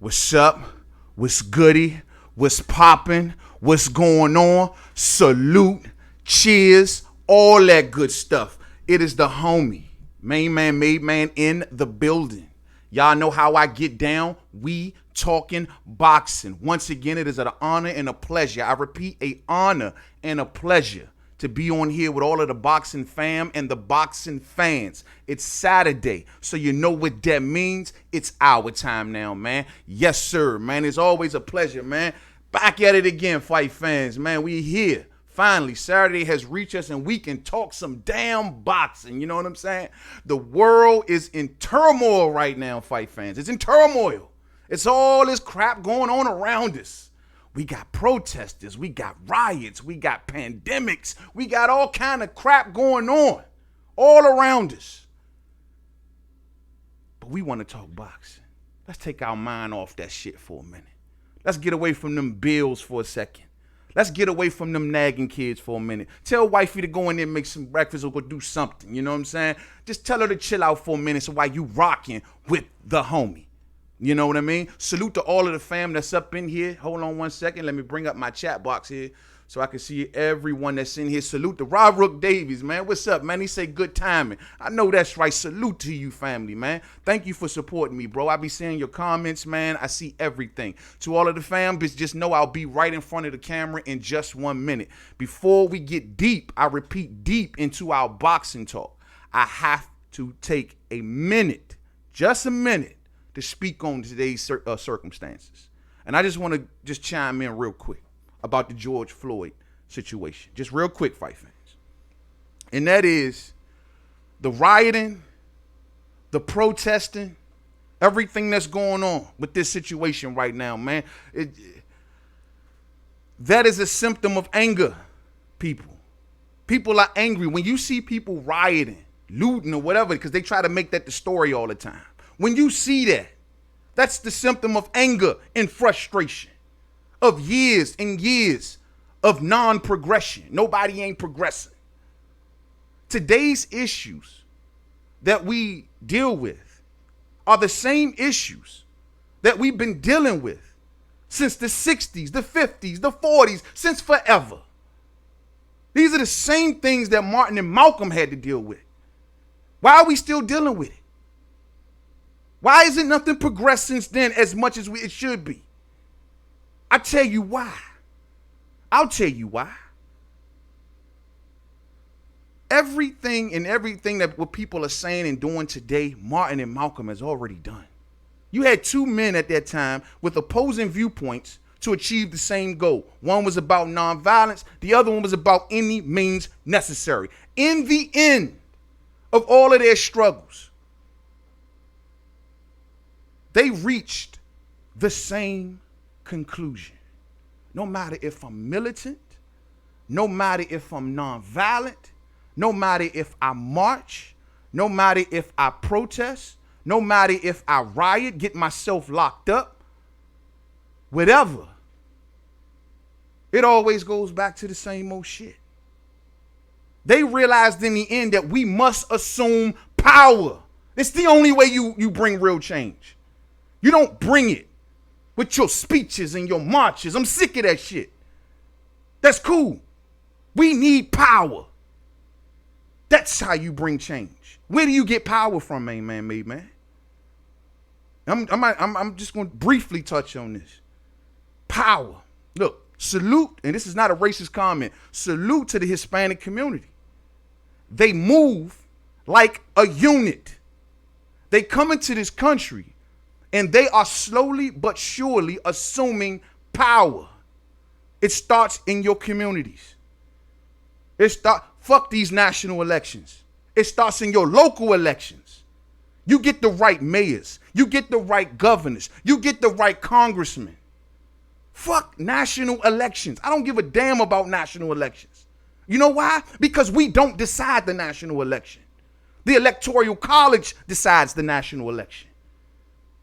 What's up? What's goody? What's poppin'? What's going on? Salute, cheers, all that good stuff. It is the homie, main man, made man in the building. Y'all know how I get down. We talking boxing. Once again, it is an honor and a pleasure. I repeat, an honor and a pleasure to be on here with all of the boxing fam and the boxing fans. It's Saturday, so you know what that means. It's our time now, man. Yes, sir, man. It's always a pleasure, man. Back at it again, fight fans, man. We here. Finally, Saturday has reached us and we can talk some damn boxing. You know what I'm saying? The world is in turmoil right now, fight fans. It's in turmoil. It's all this crap going on around us. We got protesters, we got riots, we got pandemics, we got all kind of crap going on all around us. But we want to talk boxing. Let's take our mind off that shit for a minute. Let's get away from them bills for a second. Let's get away from them nagging kids for a minute. Tell wifey to go in there and make some breakfast or go do something, you know what I'm saying? Just tell her to chill out for a minute so while you rocking with the homie. You know what I mean? Salute to all of the fam that's up in here. Hold on one second. Let me bring up my chat box here so I can see everyone that's in here. Salute to Rob Rook Davies, man. What's up, man? He say good timing. I know that's right. Salute to you, family, man. Thank you for supporting me, bro. I be seeing your comments, man. I see everything. To all of the fam, just know I'll be right in front of the camera in just 1 minute. Before we get deep, I repeat, deep into our boxing talk, I have to take a minute, just a minute, to speak on today's circumstances. And I just want to just chime in real quick about the George Floyd situation. Just real quick, fight fans. And that is the rioting, the protesting, everything that's going on with this situation right now, man. That is a symptom of anger, people. People are angry. When you see people rioting, looting or whatever, because they try to make that the story all the time. When you see that, that's the symptom of anger and frustration, of years and years of non-progression. Nobody ain't progressing. Today's issues that we deal with are the same issues that we've been dealing with since the 60s, the 50s, the 40s, since forever. These are the same things that Martin and Malcolm had to deal with. Why are we still dealing with it? Why isn't nothing progressed since then as much as it should be? I tell you why. I'll tell you why. Everything that what people are saying and doing today, Martin and Malcolm has already done. You had two men at that time with opposing viewpoints to achieve the same goal. One was about nonviolence. The other one was about any means necessary. In the end of all of their struggles, they reached the same conclusion. No matter if I'm militant, no matter if I'm nonviolent, no matter if I march, no matter if I protest, no matter if I riot, get myself locked up, whatever, it always goes back to the same old shit. They realized in the end that we must assume power. It's the only way you bring real change. You don't bring it with your speeches and your marches. I'm sick of that shit. That's cool. We need power. That's how you bring change. Where do you get power from, main man, made man? I'm just going to briefly touch on this. Power. Look, salute, and this is not a racist comment, salute to the Hispanic community. They move like a unit. They come into this country and they are slowly but surely assuming power. It starts in your communities. Fuck these national elections. It starts in your local elections. You get the right mayors. You get the right governors. You get the right congressmen. Fuck national elections. I don't give a damn about national elections. You know why? Because we don't decide the national election. The Electoral College decides the national election.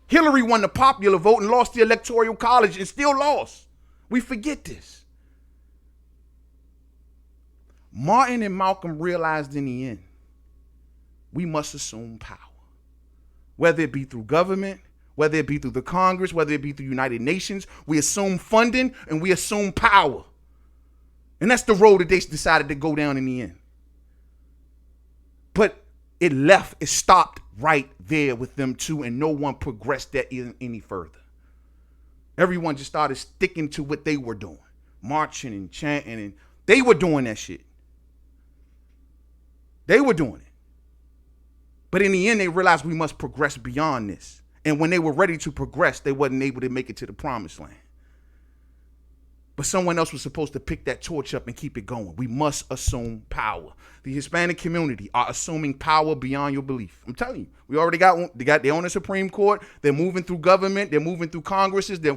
Hillary won the popular vote and lost the Electoral College and still lost. We forget this. Martin and Malcolm realized in the end, we must assume power. Whether it be through government, whether it be through the Congress, whether it be through the United Nations, we assume funding and we assume power. And that's the road that they decided to go down in the end. But it stopped right there with them two, and no one progressed that any further. Everyone just started sticking to what they were doing, marching and chanting, and they were doing that shit. They were doing it. But in the end, they realized we must progress beyond this. And when they were ready to progress, they wasn't able to make it to the promised land. But someone else was supposed to pick that torch up and keep it going. We must assume power. The Hispanic community are assuming power beyond your belief. I'm telling you, we already got one. They're on the Supreme Court. They're moving through government. They're moving through Congresses. They're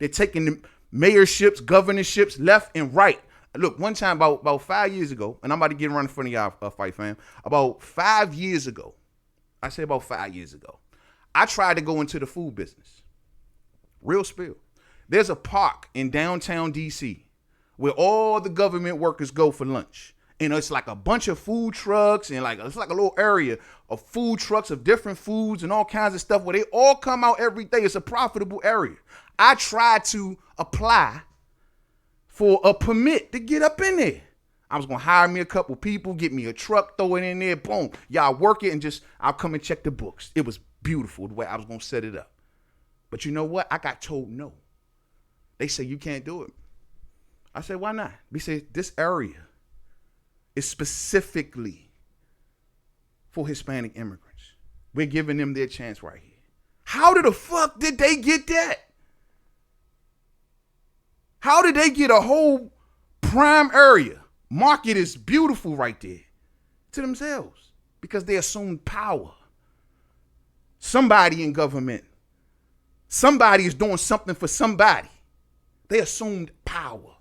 taking the mayorships, governorships left and right. Look, one time about 5 years ago, and I'm about to get around in front of y'all, Fight Fam. About 5 years ago, I say about 5 years ago, I tried to go into the food business. Real spill. There's a park in downtown DC where all the government workers go for lunch. And it's like a bunch of food trucks and it's like a little area of food trucks of different foods and all kinds of stuff where they all come out every day. It's a profitable area. I tried to apply for a permit to get up in there. I was going to hire me a couple people, get me a truck, throw it in there, boom. Y'all work it and I'll come and check the books. It was beautiful the way I was going to set it up. But you know what? I got told no. They say you can't do it. I said, why not? We said this area is specifically for Hispanic immigrants. We're giving them their chance right here. How the fuck did they get that? How did they get a whole prime area? Market is beautiful right there to themselves because they assumed power. Somebody in government, somebody is doing something for somebody. They assumed power.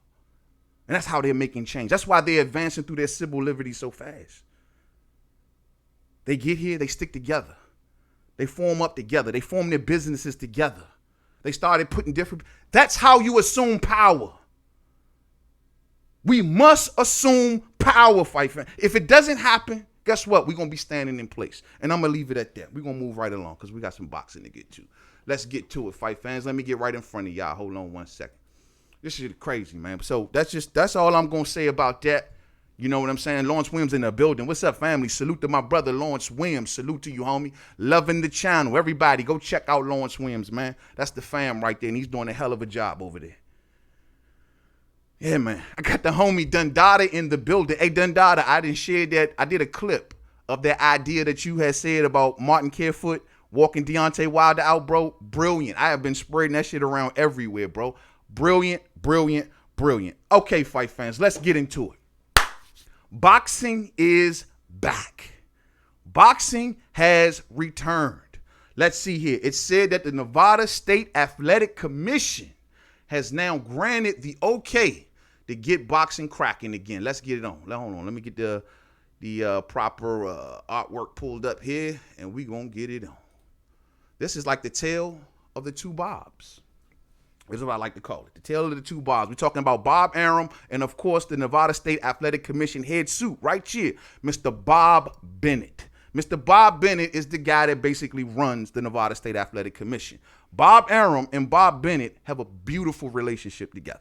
And that's how they're making change. That's why they're advancing through their civil liberties so fast. They get here, they stick together. They form up together. They form their businesses together. They started putting different. That's how you assume power. We must assume power, Fight Fan. If it doesn't happen, guess what? We're going to be standing in place. And I'm going to leave it at that. We're going to move right along because we got some boxing to get to. Let's get to it, Fight Fans. Let me get right in front of y'all. Hold on 1 second. This is crazy, man. So that's all I'm going to say about that. You know what I'm saying? Lawrence Williams in the building. What's up, family? Salute to my brother, Lawrence Williams. Salute to you, homie. Loving the channel. Everybody, go check out Lawrence Williams, man. That's the fam right there, and he's doing a hell of a job over there. Yeah, man. I got the homie Dundada in the building. Hey, Dundada, I didn't share that. I did a clip of that idea that you had said about Martin Carefoot walking Deontay Wilder out, bro. Brilliant. I have been spreading that shit around everywhere, bro. Brilliant, brilliant, brilliant. Okay, Fight Fans, let's get into it. Boxing is back. Boxing has returned. Let's see here. It said that the Nevada State Athletic Commission has now granted the okay to get boxing cracking again. Let's get it on. Hold on. Let me get the proper artwork pulled up here, and we gonna get it on. This is like the tale of the two Bobs. That's what I like to call it. The tale of the two Bobs. We're talking about Bob Arum and, of course, the Nevada State Athletic Commission head suit right here, Mr. Bob Bennett. Mr. Bob Bennett is the guy that basically runs the Nevada State Athletic Commission. Bob Arum and Bob Bennett have a beautiful relationship together.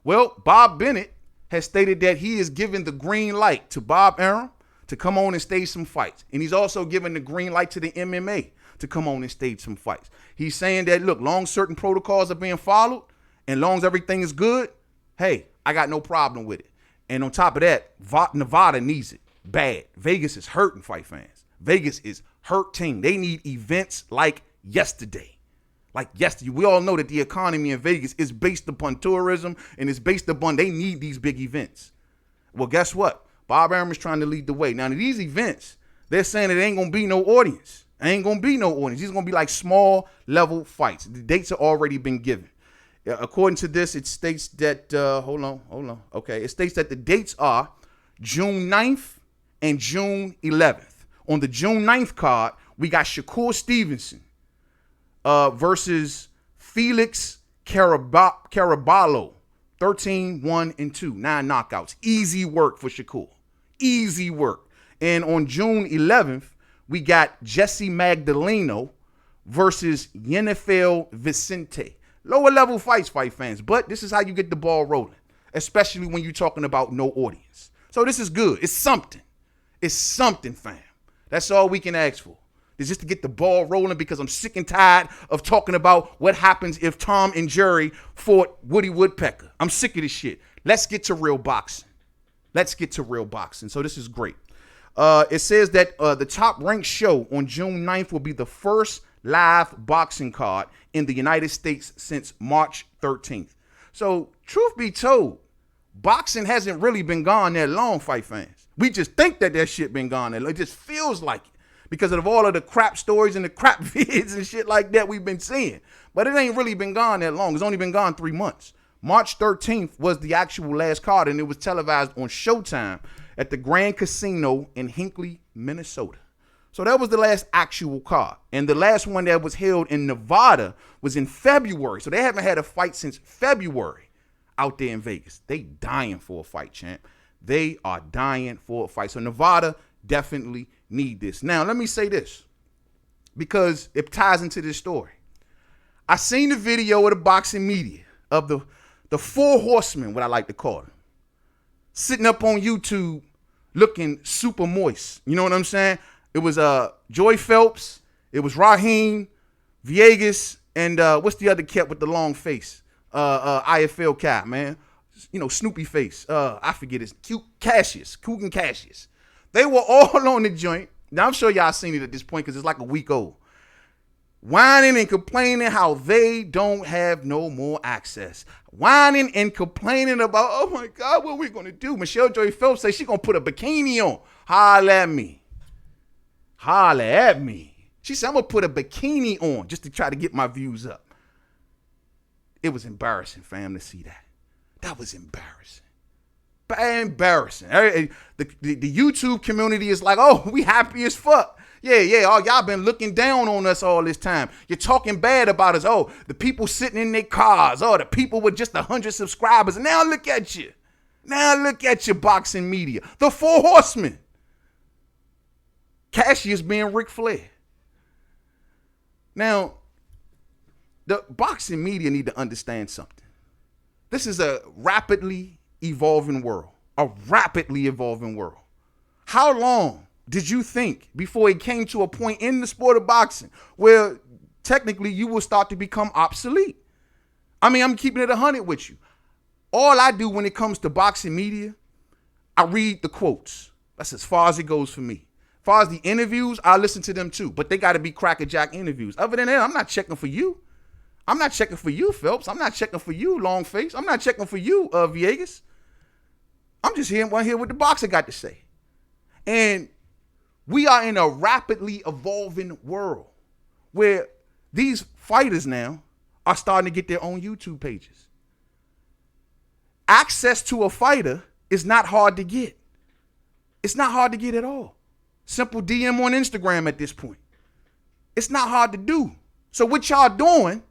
Well, Bob Bennett has stated that he is giving the green light to Bob Arum to come on and stage some fights. And he's also giving the green light to the MMA to come on and stage some fights. He's saying that, look, long certain protocols are being followed and long as everything is good, hey, I got no problem with it. And on top of that, Nevada needs it bad. Vegas is hurting, Fight Fans. Vegas is hurting. They need events like yesterday. Like, yes, we all know that the economy in Vegas is based upon tourism and it's based upon they need these big events. Well, guess what? Bob Arum is trying to lead the way. Now, these events, they're saying it ain't going to be no audience. Ain't going to be no audience. These are going to be like small level fights. The dates have already been given. According to this, it states that, hold on. Okay, it states that the dates are June 9th and June 11th. On the June 9th card, we got Shakur Stevenson versus Felix Caraballo. 13, 1, and 2. 9 knockouts. Easy work for Shakur. Easy work. And on June 11th, we got Jesse Magdaleno versus Yennefer Vicente. Lower level fights, fight fans. But this is how you get the ball rolling, especially when you're talking about no audience. So this is good. It's something. It's something, fam. That's all we can ask for. It's just to get the ball rolling because I'm sick and tired of talking about what happens if Tom and Jerry fought Woody Woodpecker. I'm sick of this shit. Let's get to real boxing. So this is great. It says that the Top Rank show on June 9th will be the first live boxing card in the United States since March 13th. So truth be told, boxing hasn't really been gone that long, fight fans. We just think that shit been gone that long. It just feels like it because of all of the crap stories and the crap vids and shit like that we've been seeing. But it ain't really been gone that long. It's only been gone 3 months. March 13th was the actual last card, and it was televised on Showtime at the Grand Casino in Hinckley, Minnesota. So that was the last actual card. And the last one that was held in Nevada was in February. So they haven't had a fight since February out there in Vegas. They dying for a fight, champ. They are dying for a fight. So Nevada definitely need this. Now, let me say this because it ties into this story. I seen the video of the boxing media of the 4 horsemen, what I like to call them, sitting up on YouTube looking super moist. You know what I'm saying? It was Joy Phelps, it was Raheem, Viegas, and what's the other cat with the long face? IFL cat, man. You know, Snoopy face. I forget his Kugan Cassius. They were all on the joint. Now, I'm sure y'all seen it at this point because it's like a week old. Whining and complaining how they don't have no more access. Whining and complaining about, oh my God, what are we going to do? Michelle Joy Phelps says she's going to put a bikini on. Holla at me. Holla at me. She said, I'm going to put a bikini on just to try to get my views up. It was embarrassing, fam, to see that. That was embarrassing. Embarrassing. The YouTube community is like, oh, we happy as fuck. Yeah. Oh, y'all been looking down on us all this time. You're talking bad about us. Oh, the people sitting in their cars. Oh, the people with just 100 subscribers. And now look at you. Now look at your boxing media. The 4 horsemen. Cassius being Ric Flair. Now, the boxing media need to understand something. This is a rapidly evolving world. A rapidly evolving world. How long did you think before it came to a point in the sport of boxing where technically you will start to become obsolete? I mean, I'm keeping it 100 with you. All I do when it comes to boxing media, I read the quotes. That's as far as it goes for me. As far as the interviews, I listen to them too, but they got to be crackerjack interviews. Other than that, I'm not checking for you. I'm not checking for you, Phelps. I'm not checking for you, Longface. I'm not checking for you, Viegas. I'm just hearing what the boxer got to say. And we are in a rapidly evolving world where these fighters now are starting to get their own YouTube pages. Access to a fighter is not hard to get. It's not hard to get at all. Simple DM on Instagram at this point. It's not hard to do. So what y'all doing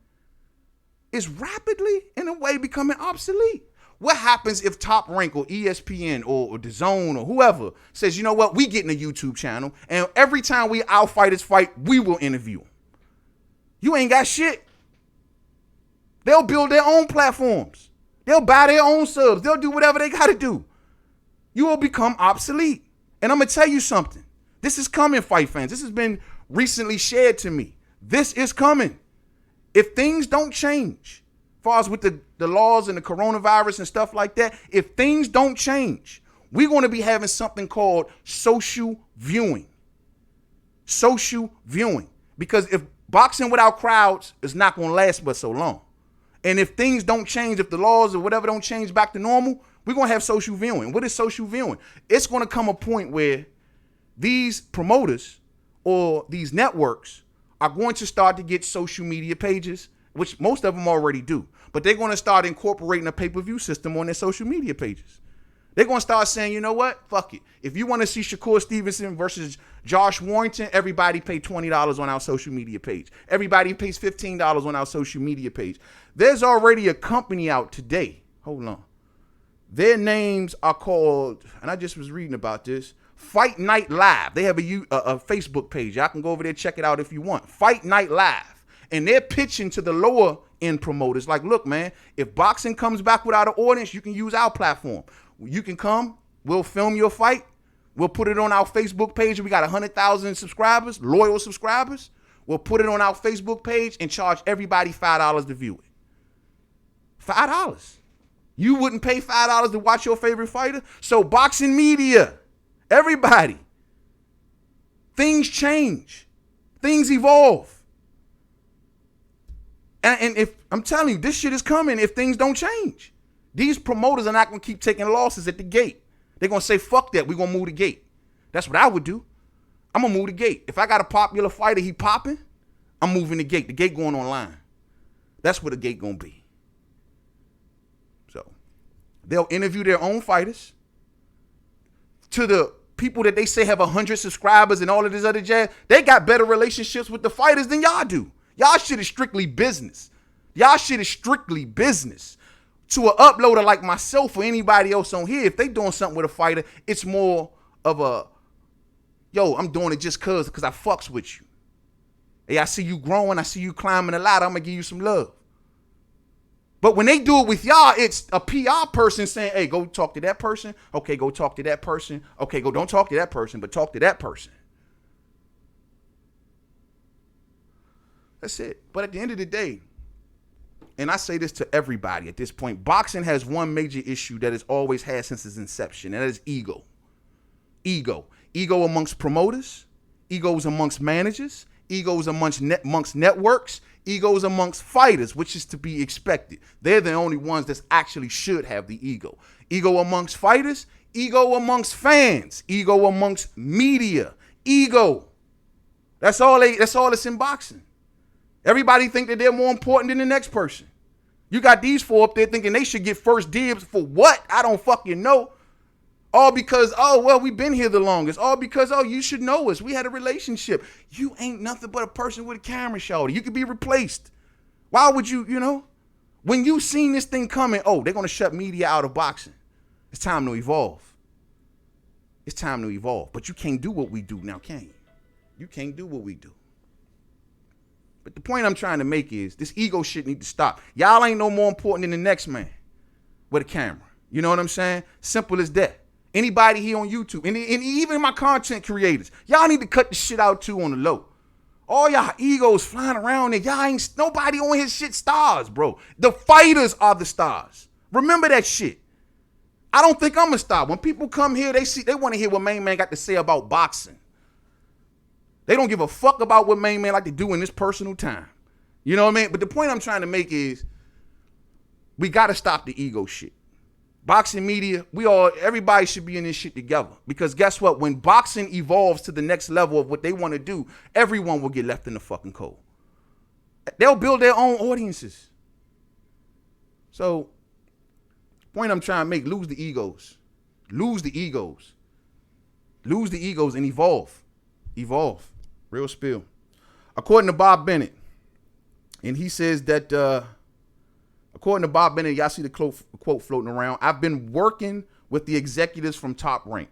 is rapidly, in a way, becoming obsolete. What happens if Top Rank or ESPN or DAZN or whoever says, you know what, we getting a YouTube channel, and every time our fighters fight, we will interview them. You ain't got shit. They'll build their own platforms. They'll buy their own subs. They'll do whatever they got to do. You will become obsolete. And I'm going to tell you something. This is coming, fight fans. This has been recently shared to me. This is coming. If things don't change, as far as with the laws and the coronavirus and stuff like that, if things don't change, we're going to be having something called social viewing. Social viewing. Because if Boxing without crowds is not going to last but so long. And if things don't change, if the laws or whatever don't change back to normal, we're going to have social viewing. What is social viewing? It's going to come a point where these promoters or these networks are going to start to get social media pages, which most of them already do. But they're going to start incorporating a pay-per-view system on their social media pages. They're going to start saying, you know what? Fuck it. If you want to see Shakur Stevenson versus Josh Warrington, everybody pay $20 on our social media page. Everybody pays $15 on our social media page. There's already a company out today. Hold on. Their names are called, and I just was reading about this, Fight Night Live. They have a Facebook page. Y'all can go over there, check it out if you want. Fight Night Live. And they're pitching to the lower end promoters like, look, man, if boxing comes back without an audience, you can use our platform. You can come, we'll film your fight, we'll put it on our Facebook page. We got 100,000 subscribers, loyal subscribers. We'll put it on our Facebook page and charge everybody $5 to view it. $5. You wouldn't pay $5 to watch your favorite fighter? So boxing media, everybody, things change, things evolve. And if I'm telling you, this shit is coming if things don't change. These promoters are not going to keep taking losses at the gate. They're going to say, fuck that, we're going to move the gate. That's what I would do. I'm going to move the gate. If I got a popular fighter, he popping, I'm moving the gate. The gate going online. That's what the gate going to be. So they'll interview their own fighters. To the people that they say have 100 subscribers and all of this other jazz, they got better relationships with the fighters than y'all do. Y'all shit is strictly business. Y'all shit is strictly business. To an uploader like myself or anybody else on here, if they doing something with a fighter, it's more of a, yo, I'm doing it just cause I fucks with you. Hey, I see you growing, I see you climbing the ladder, I'm gonna give you some love. But when they do it with y'all, it's a PR person saying, hey, go talk to that person. Okay, go talk to that person. Okay, go don't talk to that person, but talk to that person. That's it. But at the end of the day, and I say this to everybody at this point, boxing has one major issue that it's always had since its inception, and that is ego. Ego. Ego amongst promoters, egos amongst managers, egos amongst networks, egos amongst fighters, which is to be expected. They're the only ones that actually should have the ego. Ego amongst fighters, ego amongst fans, ego amongst media, ego. That's all that's in boxing. Everybody think that they're more important than the next person. You got these four up there thinking they should get first dibs for what? I don't fucking know. All because, oh, well, we've been here the longest. All because, oh, you should know us. We had a relationship. You ain't nothing but a person with a camera shoulder. You could be replaced. Why would you, when you seen this thing coming, oh, they're going to shut media out of boxing. It's time to evolve. It's time to evolve. But you can't do what we do now, can you? You can't do what we do. But the point I'm trying to make is this ego shit need to stop. Y'all ain't no more important than the next man with a camera. You know what I'm saying? Simple as that. Anybody here on YouTube, and even my content creators, y'all need to cut the shit out too on the low. All y'all egos flying around there. Y'all ain't, nobody on his shit stars, bro. The fighters are the stars. Remember that shit. I don't think I'm a star. When people come here, they want to hear what Main Man got to say about boxing. They don't give a fuck about what Main Man like to do in this personal time. You know what I mean? But the point I'm trying to make is we got to stop the ego shit. Boxing media, everybody should be in this shit together. Because guess what? When boxing evolves to the next level of what they want to do, everyone will get left in the fucking cold. They'll build their own audiences. So, point I'm trying to make, lose the egos. Lose the egos. Lose the egos and evolve. Evolve. Real spill. According to Bob Bennett, and he says that, according to Bob Bennett, y'all see the quote floating around, I've been working with the executives from Top Rank.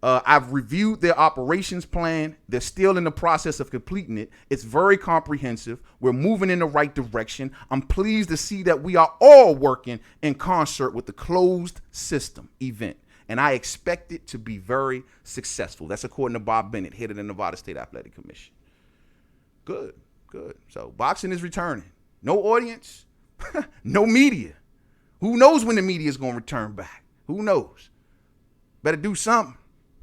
I've reviewed their operations plan. They're still in the process of completing it. It's very comprehensive. We're moving in the right direction. I'm pleased to see that we are all working in concert with the closed system event. And I expect it to be very successful. That's according to Bob Bennett, head of the Nevada State Athletic Commission. Good, good. So boxing is returning. No audience, no media. Who knows when the media is going to return back? Who knows? Better do something.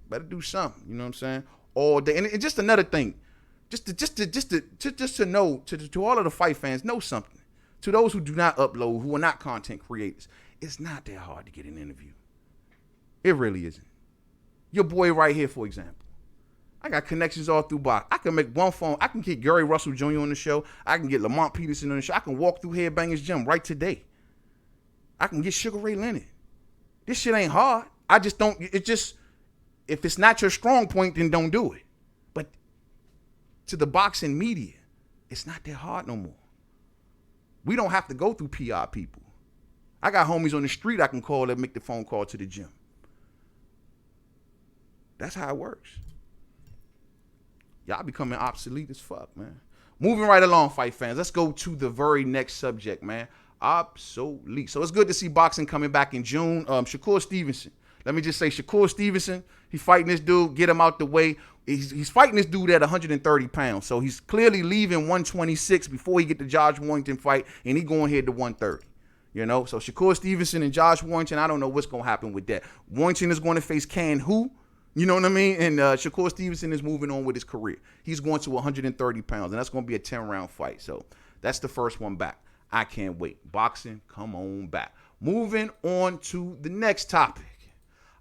Better do something. You know what I'm saying? All day. And just another thing. Just to know, to all of the fight fans, know something. To those who do not upload, who are not content creators, it's not that hard to get an interview. It really isn't. Your boy right here, for example. I got connections all through box. I can make one phone. I can get Gary Russell Jr. on the show. I can get Lamont Peterson on the show. I can walk through Headbangers Gym right today. I can get Sugar Ray Leonard. This shit ain't hard. I just don't, if it's not your strong point, then don't do it. But to the boxing media, it's not that hard no more. We don't have to go through PR people. I got homies on the street I can call that make the phone call to the gym. That's how it works. Y'all becoming obsolete as fuck, man. Moving right along, fight fans. Let's go to the very next subject, man. Obsolete. So it's good to see boxing coming back in June. Shakur Stevenson. Let me just say, Shakur Stevenson, he's fighting this dude, get him out the way. He's fighting this dude at 130 pounds. So he's clearly leaving 126 before he get the Josh Warrington fight, and he going head to 130. You know, so Shakur Stevenson and Josh Warrington, I don't know what's going to happen with that. Warrington is going to face Can Who? You know what I mean? And Shakur Stevenson is moving on with his career. He's going to 130 pounds, and that's going to be a 10-round fight. So that's the first one back. I can't wait. Boxing, come on back. Moving on to the next topic.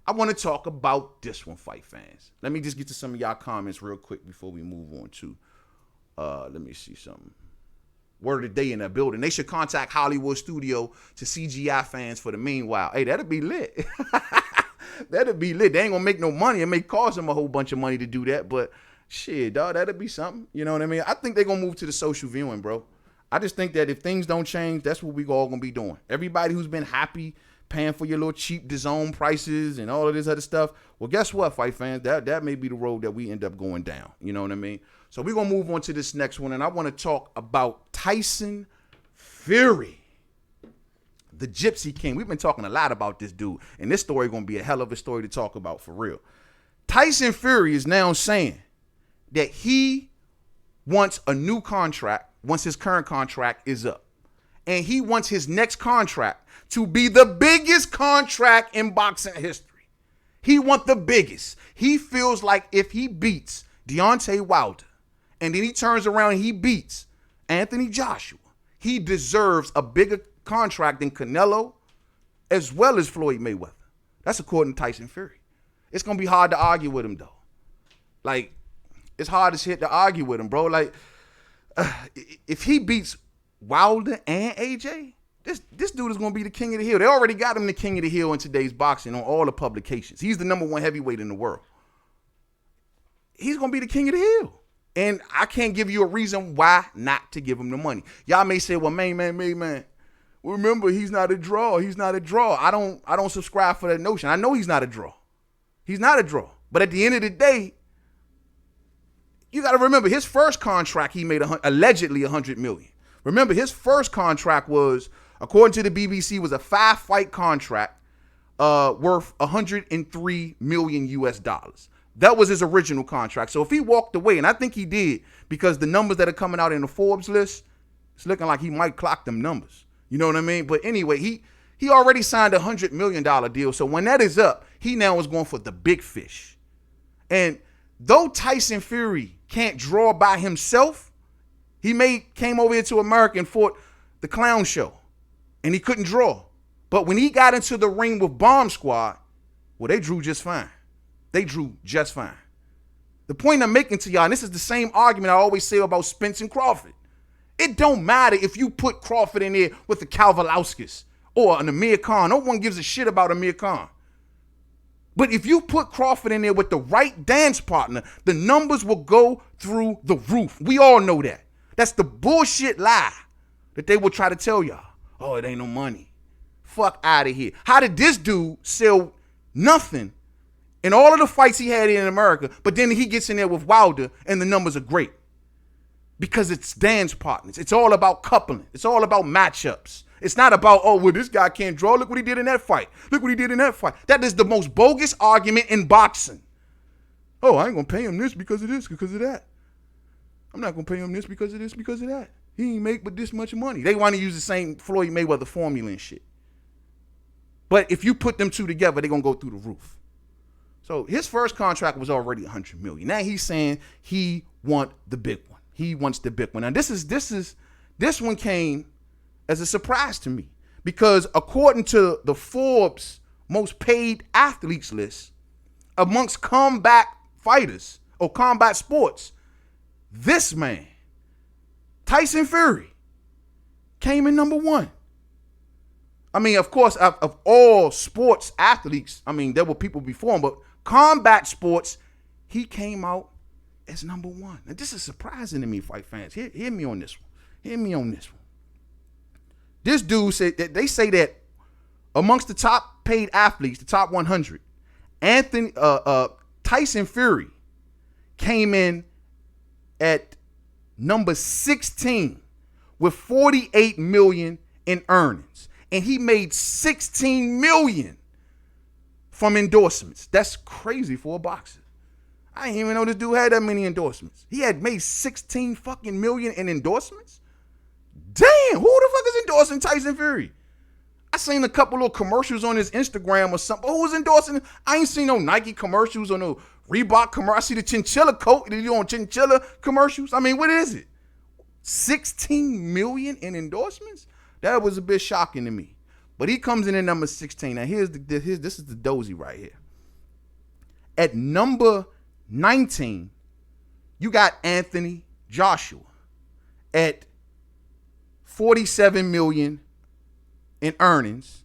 I want to talk about this one, fight fans. Let me just get to some of y'all comments real quick before we move on to, let me see something. Word of the day in that building. They should contact Hollywood Studio to CGI fans for the meanwhile. Hey, that'd be lit. That'd be lit. They ain't gonna make no money. It may cost them a whole bunch of money to do that, but shit, dog, that'd be something. You know what I mean? I think they're gonna move to the social viewing, bro. I just think that if things don't change, that's what we all gonna be doing. Everybody who's been happy paying for your little cheap DAZN prices and all of this other stuff, well, guess what, fight fans? That may be the road that we end up going down. You know what I mean? So we're gonna move on to this next one, and I want to talk about Tyson Fury, the Gypsy King. We've been talking a lot about this dude, and this story gonna be a hell of a story to talk about for real. Tyson Fury is now saying that he wants a new contract once his current contract is up. And he wants his next contract to be the biggest contract in boxing history. He wants the biggest. He feels like if he beats Deontay Wilder and then he turns around and he beats Anthony Joshua, he deserves a bigger contract than Canelo as well as Floyd Mayweather. That's according to Tyson Fury. It's going to be hard to argue with him, though. Like, it's hard as shit to argue with him, bro. Like, if he beats Wilder and AJ, this dude is going to be the king of the hill. They already got him the king of the hill in today's boxing on all the publications. He's the #1 heavyweight in the world. He's going to be the king of the hill. And I can't give you a reason why not to give him the money. Y'all may say, well, man, remember, he's not a draw. He's not a draw. I don't subscribe for that notion. I know he's not a draw. He's not a draw. But at the end of the day, you got to remember, his first contract, he made allegedly $100 million. Remember, his first contract was, according to the BBC, was a 5-fight contract worth $103 million US. That was his original contract. So if he walked away, and I think he did, because the numbers that are coming out in the Forbes list, it's looking like he might clock them numbers. You know what I mean? But anyway, he already signed a $100 million deal. So when that is up, he now is going for the big fish. And though Tyson Fury can't draw by himself, he came over here to America and fought the Clown Show, and he couldn't draw. But when he got into the ring with Bomb Squad, well, they drew just fine. They drew just fine. The point I'm making to y'all, and this is the same argument I always say about Spence and Crawford. It don't matter if you put Crawford in there with the Kavaliauskas or an Amir Khan. No one gives a shit about Amir Khan. But if you put Crawford in there with the right dance partner, the numbers will go through the roof. We all know that. That's the bullshit lie that they will try to tell y'all. Oh, it ain't no money. Fuck out of here. How did this dude sell nothing in all of the fights he had in America, but then he gets in there with Wilder and the numbers are great? Because it's dance partners. It's all about coupling. It's all about matchups. It's not about, oh, well, this guy can't draw. Look what he did in that fight. Look what he did in that fight. That is the most bogus argument in boxing. Oh, I ain't going to pay him this because of this, because of that. I'm not going to pay him this because of this, because of that. He ain't make but this much money. They want to use the same Floyd Mayweather formula and shit. But if you put them two together, they're going to go through the roof. So his first contract was already $100 million. Now he's saying he want the big one. He wants the big one. Now this one came as a surprise to me because according to the Forbes most paid athletes list amongst combat fighters or combat sports, this man, Tyson Fury, came in number one. I mean, of course, of all sports athletes, I mean, there were people before him, but combat sports, he came out as number one. And this is surprising to me, fight fans. Hear me on this one. Hear me on this one. This dude said that they say that amongst the top paid athletes, the top 100, Tyson Fury came in at number 16 with 48 million in earnings. And he made 16 million from endorsements. That's crazy for a boxer. I didn't even know this dude had that many endorsements. He had made 16 fucking million in endorsements? Damn, who the fuck is endorsing Tyson Fury? I seen a couple of commercials on his Instagram or something. Who's endorsing? I ain't seen no Nike commercials or no Reebok commercials. I see the chinchilla coat. They on chinchilla commercials. I mean, what is it? 16 million in endorsements? That was a bit shocking to me. But he comes in at number 16. Now, this is the dozy right here. At number 19, you got Anthony Joshua at 47 million in earnings,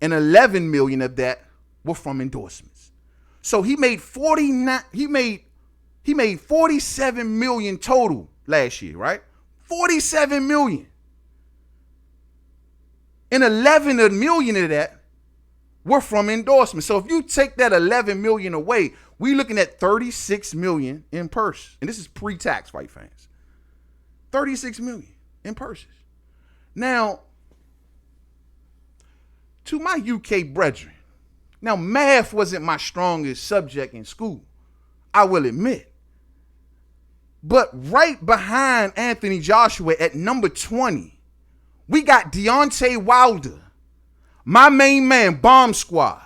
and 11 million of that were from endorsements. So he made 47 million total last year, right? 47 million. And 11 million of that were from endorsements. So if you take that 11 million away, we're looking at 36 million in purse. And this is pre-tax, fight fans. 36 million in purses. Now, to my UK brethren, now math wasn't my strongest subject in school, I will admit. But right behind Anthony Joshua at number 20, we got Deontay Wilder, my main man, Bomb Squad.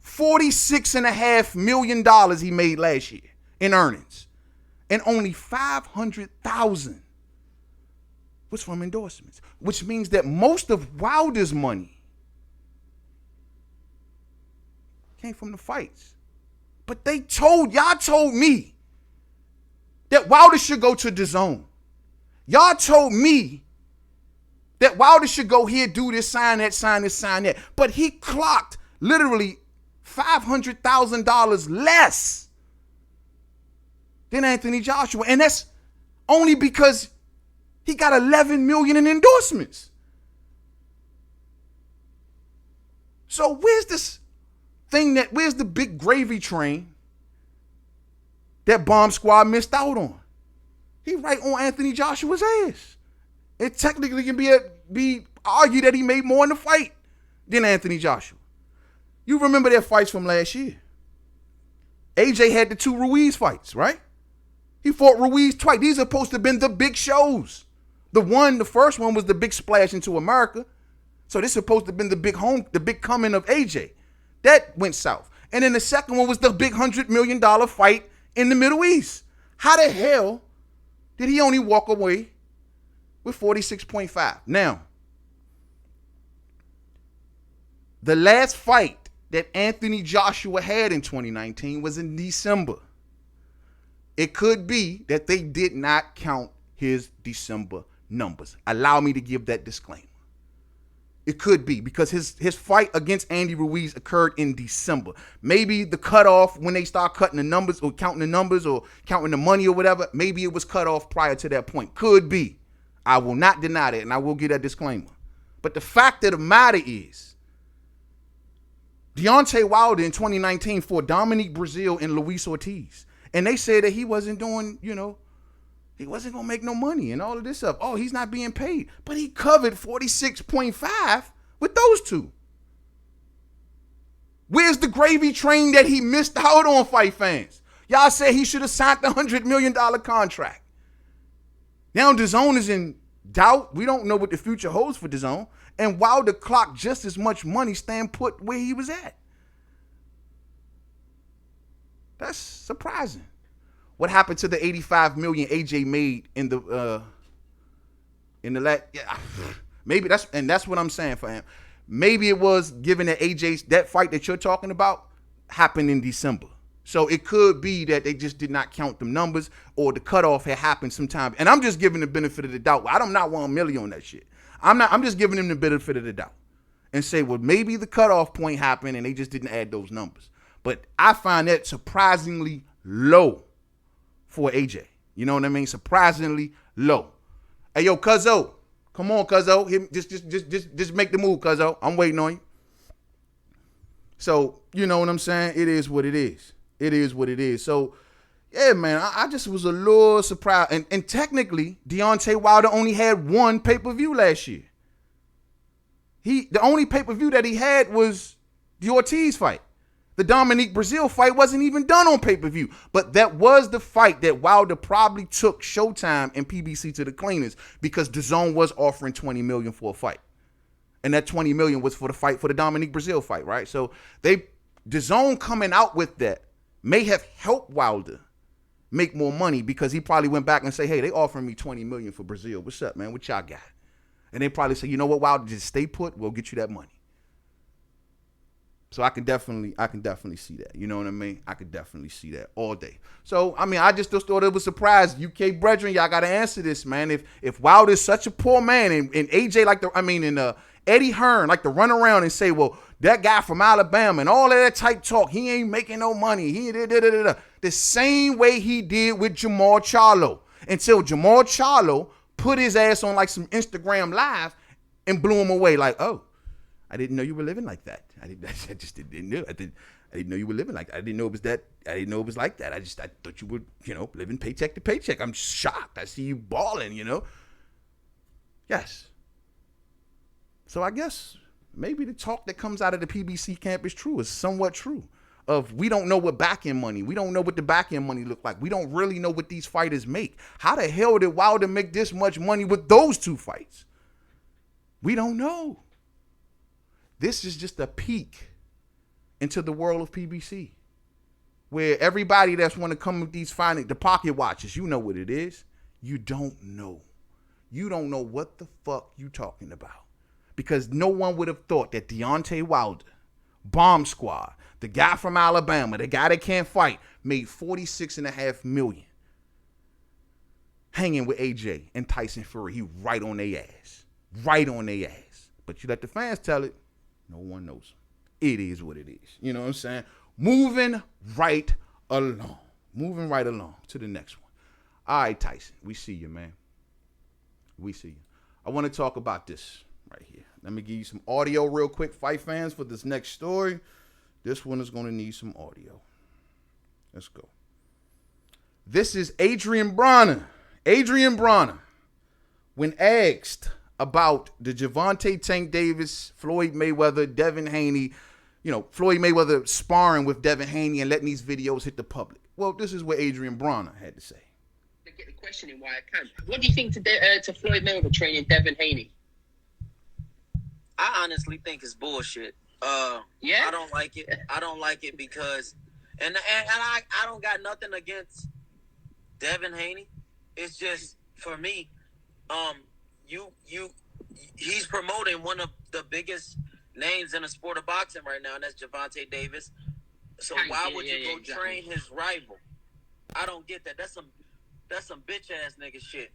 $46.5 million he made last year in earnings. And only 500,000 was from endorsements, which means that most of Wilder's money came from the fights. But y'all told me that Wilder should go to DAZN. Y'all told me that Wilder should go here, do this, sign that, sign this, sign that. But he clocked literally $500,000 less than Anthony Joshua. And that's only because he got 11 million in endorsements. So where's the big gravy train that Bomb Squad missed out on? He right on Anthony Joshua's ass. It technically can be argued that he made more in the fight than Anthony Joshua. You remember their fights from last year. AJ had the 2 Ruiz fights, right? He fought Ruiz twice. These are supposed to have been the big shows. The first one was the big splash into America. So this is supposed to have been the big coming of AJ. That went south. And then the second one was the big $100 million fight in the Middle East. How the hell did he only walk away with 46.5? Now, the last fight that Anthony Joshua had in 2019 was in December. It could be that they did not count his December numbers. Allow me to give that disclaimer. It could be because his fight against Andy Ruiz occurred in December. Maybe the cutoff when they start cutting the numbers or counting the numbers or counting the money or whatever, maybe it was cut off prior to that point. Could be. I will not deny that, and I will give that disclaimer. But the fact of the matter is, Deontay Wilder in 2019 fought Dominique Breazeale and Luis Ortiz. And they said that he wasn't doing, he wasn't going to make no money and all of this stuff. Oh, he's not being paid. But he covered 46.5 with those two. Where's the gravy train that he missed out on, fight fans? Y'all said he should have signed the $100 million contract. Now DAZN is in doubt. We don't know what the future holds for DAZN. And Wilder clocked just as much money staying put where he was at. That's surprising. What happened to the 85 million AJ made in the last? Yeah, maybe that's what I'm saying for him. Maybe it was given that AJ's that fight that you're talking about happened in December. So it could be that they just did not count them numbers, or the cutoff had happened sometime. And I'm just giving the benefit of the doubt. I'm not 1 million on that shit. I'm just giving them the benefit of the doubt and say, well, maybe the cutoff point happened and they just didn't add those numbers. But I find that surprisingly low for AJ. You know what I mean? Surprisingly low. Hey, yo, Cuzzo. Come on, Cuzzo. Just make the move, Cuzzo. I'm waiting on you. So, you know what I'm saying? It is what it is. It is what it is. So, yeah, man, I just was a little surprised. And technically, Deontay Wilder only had one pay-per-view last year. The only pay-per-view that he had was the Ortiz fight. The Dominique Breazeale fight wasn't even done on pay-per-view. But that was the fight that Wilder probably took Showtime and PBC to the cleaners, because DAZN was offering $20 million for a fight. And that $20 million was for the fight, for the Dominique Breazeale fight, right? So DAZN coming out with that may have helped Wilder make more money, because he probably went back and say, hey, they offering me $20 million for Breazeale. What's up, man? What y'all got? And they probably say, you know what, Wilder, just stay put. We'll get you that money. So I can definitely see that. You know what I mean? I could definitely see that all day. So, I mean, I just thought it was a surprise. UK brethren, y'all got to answer this, man. If Wilder's such a poor man, and AJ Eddie Hearn like to run around and say, well, that guy from Alabama and all of that type talk, he ain't making no money. The same way he did with Jamal Charlo, until Jamal Charlo put his ass on like some Instagram live and blew him away. Like, oh, I didn't know you were living like that. I just didn't know. I didn't know you were living like that. I didn't know it was that. I didn't know it was like that. I thought you were, living paycheck to paycheck. I'm shocked. I see you balling, Yes. So I guess maybe the talk that comes out of the PBC camp is true, is somewhat true. Of we don't know what back-end money. We don't know what the back-end money look like. We don't really know what these fighters make. How the hell did Wilder make this much money with those two fights? We don't know. This is just a peek into the world of PBC, where everybody that's want to come with these the pocket watches, you know what it is. You don't know. You don't know what the fuck you talking about. Because no one would have thought that Deontay Wilder, Bomb Squad, the guy from Alabama, the guy that can't fight, made $46.5 million hanging with AJ and Tyson Fury. He right on their ass. Right on their ass. But you let the fans tell it, no one knows. It is what it is. You know what I'm saying? Moving right along. Moving right along to the next one. All right, Tyson, we see you, man. We see you. I want to talk about this right here. Let me give you some audio real quick, fight fans, for this next story. This one is going to need some audio. Let's go. This is Adrian Broner. Adrian Broner, when asked about the Gervonta Tank Davis, Floyd Mayweather, Devin Haney, Floyd Mayweather sparring with Devin Haney and letting these videos hit the public. Well, this is what Adrian Broner had to say. To get the questioning why I can. What do you think to Floyd Mayweather training Devin Haney? I honestly think it's bullshit. Yeah, I don't like it. I don't like it because, and I don't got nothing against Devin Haney. It's just, for me, he's promoting one of the biggest names in the sport of boxing right now, and that's Gervonta Davis. So why would you go train his rival? I don't get that. That's some bitch ass nigga shit.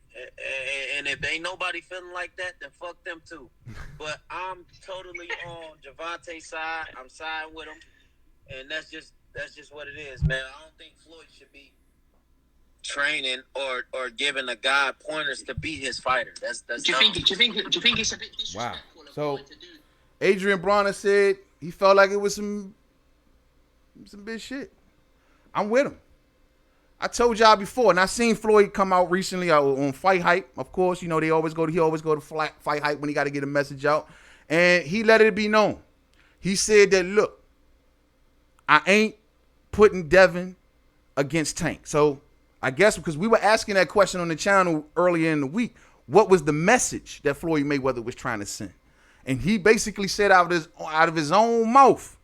And if ain't nobody feeling like that, then fuck them too. But I'm totally on Gervonta's side. I'm siding with him, and that's just what it is, man. I don't think Floyd should be training or giving a guy pointers to beat his fighter. That's do you think it's a bit disrespectful? Wow. So Adrian Broner said he felt like it was some big shit. I'm with him. I told y'all before, and I seen Floyd come out recently on Fight Hype. Of course, he always go to Fight Hype when he got to get a message out, and he let it be known. He said that, look, I ain't putting Devin against Tank. So I guess because we were asking that question on the channel earlier in the week, what was the message that Floyd Mayweather was trying to send? And he basically said out of his own mouth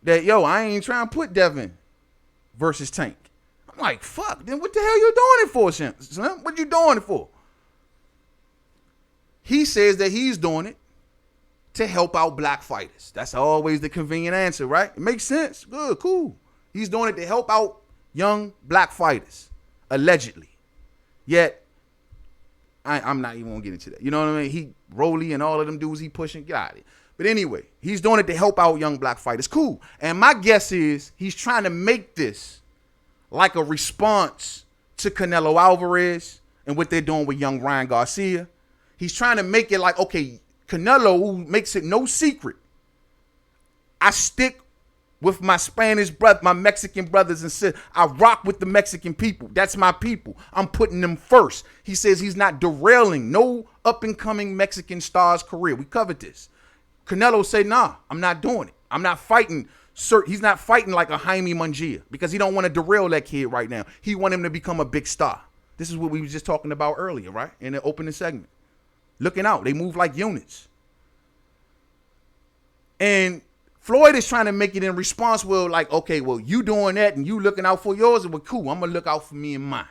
that, yo, I ain't trying to put Devin versus Tank. I'm like, fuck, then what the hell you doing it for, son? What you doing it for? He says that he's doing it to help out black fighters. That's always the convenient answer, right? It makes sense. Good, cool. He's doing it to help out young black fighters, allegedly. Yet, I'm not even going to get into that. You know what I mean? Rolly and all of them dudes he pushing, got it. But anyway, he's doing it to help out young black fighters. Cool. And my guess is he's trying to make this like a response to Canelo Alvarez and what they're doing with young Ryan Garcia. He's trying to make it like, okay, Canelo, who makes it no secret, I stick with my Spanish brother, my Mexican brothers and sisters. I rock with the Mexican people. That's my people. I'm putting them first. He says he's not derailing no up-and-coming Mexican star's career. We covered this. Canelo said, nah, I'm not doing it. I'm not fighting. He's not fighting like a Jaime Munguia because he don't want to derail that kid right now. He want him to become a big star. This is what we were just talking about earlier, right? In the opening segment. Looking out. They move like units. And Floyd is trying to make it in response, well, like, okay, well, you doing that and you looking out for yours, well, cool, I'm going to look out for me and mine.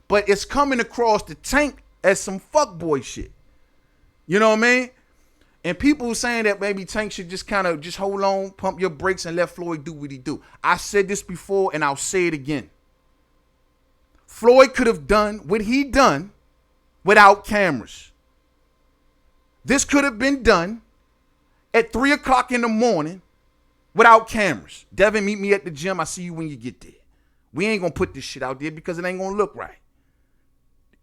But it's coming across the Tank as some fuckboy shit. You know what I mean? And people saying that maybe Tank should just kind of just hold on, pump your brakes and let Floyd do what he do. I said this before and I'll say it again. Floyd could have done what he done without cameras. This could have been done at 3 o'clock in the morning without cameras. Devin, meet me at the gym. I see you when you get there. We ain't going to put this shit out there because it ain't going to look right.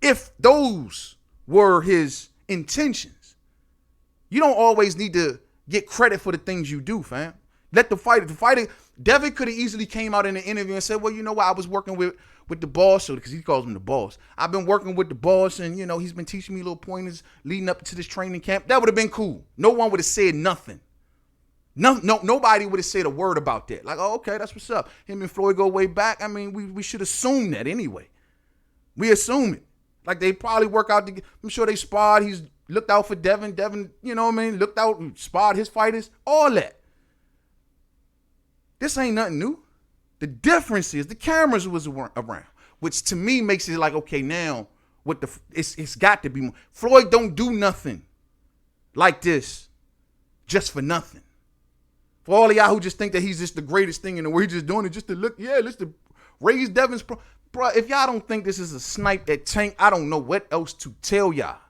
If those were his intentions, you don't always need to get credit for the things you do, fam. Let the fighter, Devin could have easily came out in the interview and said, well, you know what, I was working with the boss, because he calls him the boss. I've been working with the boss and, you know, he's been teaching me little pointers leading up to this training camp. That would have been cool. No one would have said nothing. Nobody would have said a word about that. Like, oh, okay, that's what's up. Him and Floyd go way back. I mean, we should assume that anyway. We assume it. Like, they probably work out together. I'm sure they sparred. He's looked out for Devin. Devin, you know what I mean, looked out and sparred his fighters. All that. This ain't nothing new. The difference is the cameras was around, which to me makes it like, okay, now it's got to be more. Floyd don't do nothing like this just for nothing. For all of y'all who just think that he's just the greatest thing in the world, he's just doing it just to look, let's to raise Devin's bro. If y'all don't think this is a snipe at Tank, I don't know what else to tell y'all.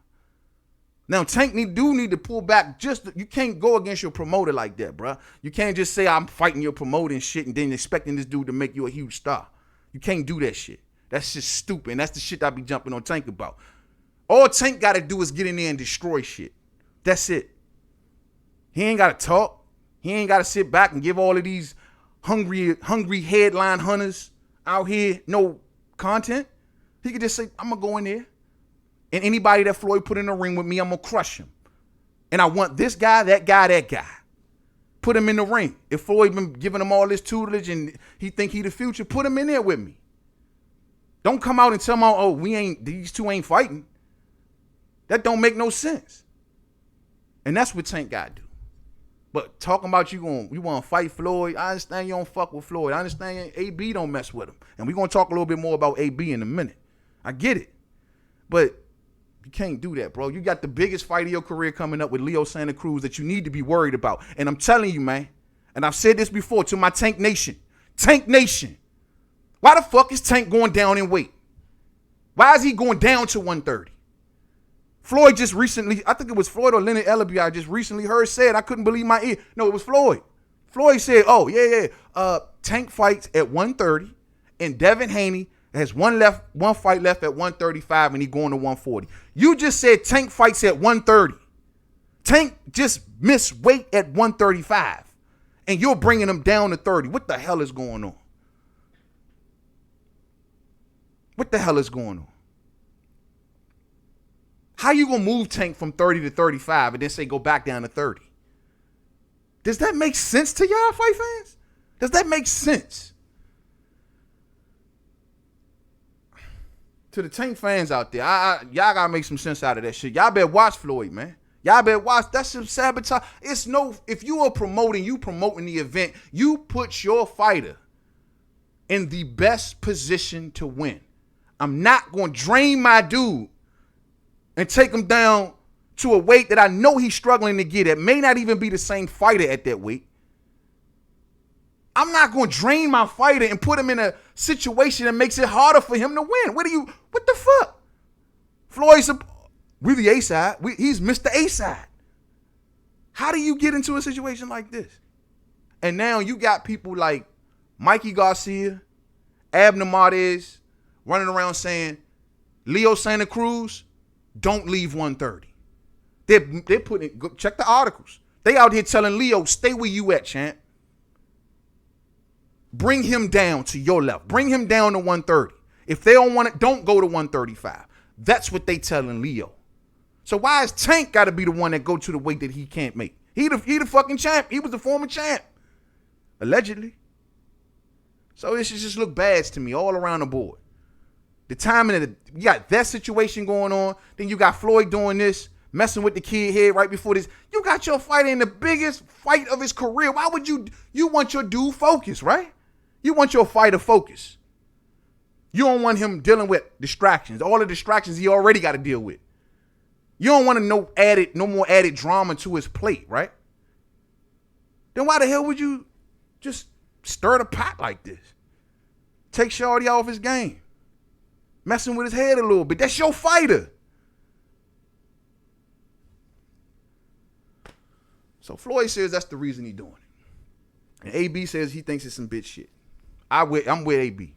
Now, Tank need to pull back. You can't go against your promoter like that, bro. You can't just say I'm fighting your promoting shit and then expecting this dude to make you a huge star. You can't do that shit. That's just stupid. And that's the shit I be jumping on Tank about. All Tank got to do is get in there and destroy shit. That's it. He ain't got to talk. He ain't got to sit back and give all of these hungry headline hunters out here no content. He could just say, I'm going to go in there. And anybody that Floyd put in the ring with me, I'm going to crush him. And I want this guy, that guy, that guy. Put him in the ring. If Floyd been giving him all this tutelage and he think he the future, put him in there with me. Don't come out and tell me, these two ain't fighting. That don't make no sense. And that's what Tank got to do. But talking about you want to fight Floyd, I understand you don't fuck with Floyd. I understand AB don't mess with him. And we're going to talk a little bit more about AB in a minute. I get it. But you can't do that, bro. You got the biggest fight of your career coming up with Leo Santa Cruz that you need to be worried about. And I'm telling you, man, and I've said this before to my Tank Nation. Tank Nation. Why the fuck is Tank going down in weight? Why is he going down to 130? Floyd just recently, I think it was Floyd or Leonard Ellaby, I just recently heard said, I couldn't believe my ear. No, it was Floyd. Floyd said, Tank fights at 130 and Devin Haney has one fight left at 135 and he going to 140. You just said Tank fights at 130. Tank just missed weight at 135 and you're bringing him down to 30. What the hell is going on? What the hell is going on? How you going to move Tank from 30 to 35 and then say go back down to 30? Does that make sense to y'all fight fans? Does that make sense? To the Tank fans out there, y'all got to make some sense out of that shit. Y'all better watch Floyd, man. Y'all better watch. That's some sabotage. If you are promoting the event, you put your fighter in the best position to win. I'm not going to drain my dude and take him down to a weight that I know he's struggling to get at. May not even be the same fighter at that weight. I'm not going to drain my fighter and put him in a situation that makes it harder for him to win. What the fuck? Floyd's we're the A side. He's Mr. A side. How do you get into a situation like this? And now you got people like Mikey Garcia, Abner Martez running around saying, Leo Santa Cruz, don't leave 130. They're putting, check the articles. They out here telling Leo, stay where you at, champ. Bring him down to your level. Bring him down to 130. If they don't want it, don't go to 135. That's what they telling Leo. So why is Tank got to be the one that go to the weight that he can't make? He the fucking champ. He was the former champ. Allegedly. So this just look bad to me all around the board. The timing of you got that situation going on. Then you got Floyd doing this, messing with the kid head right before this. You got your fighter in the biggest fight of his career. Why would you want your dude focused, right? You want your fighter focused. You don't want him dealing with distractions. All the distractions he already got to deal with. You don't want no more added drama to his plate, right? Then why the hell would you just stir the pot like this? Take Shorty off his game. Messing with his head a little bit. That's your fighter. So Floyd says that's the reason he's doing it. And AB says he thinks it's some bitch shit. I'm with AB.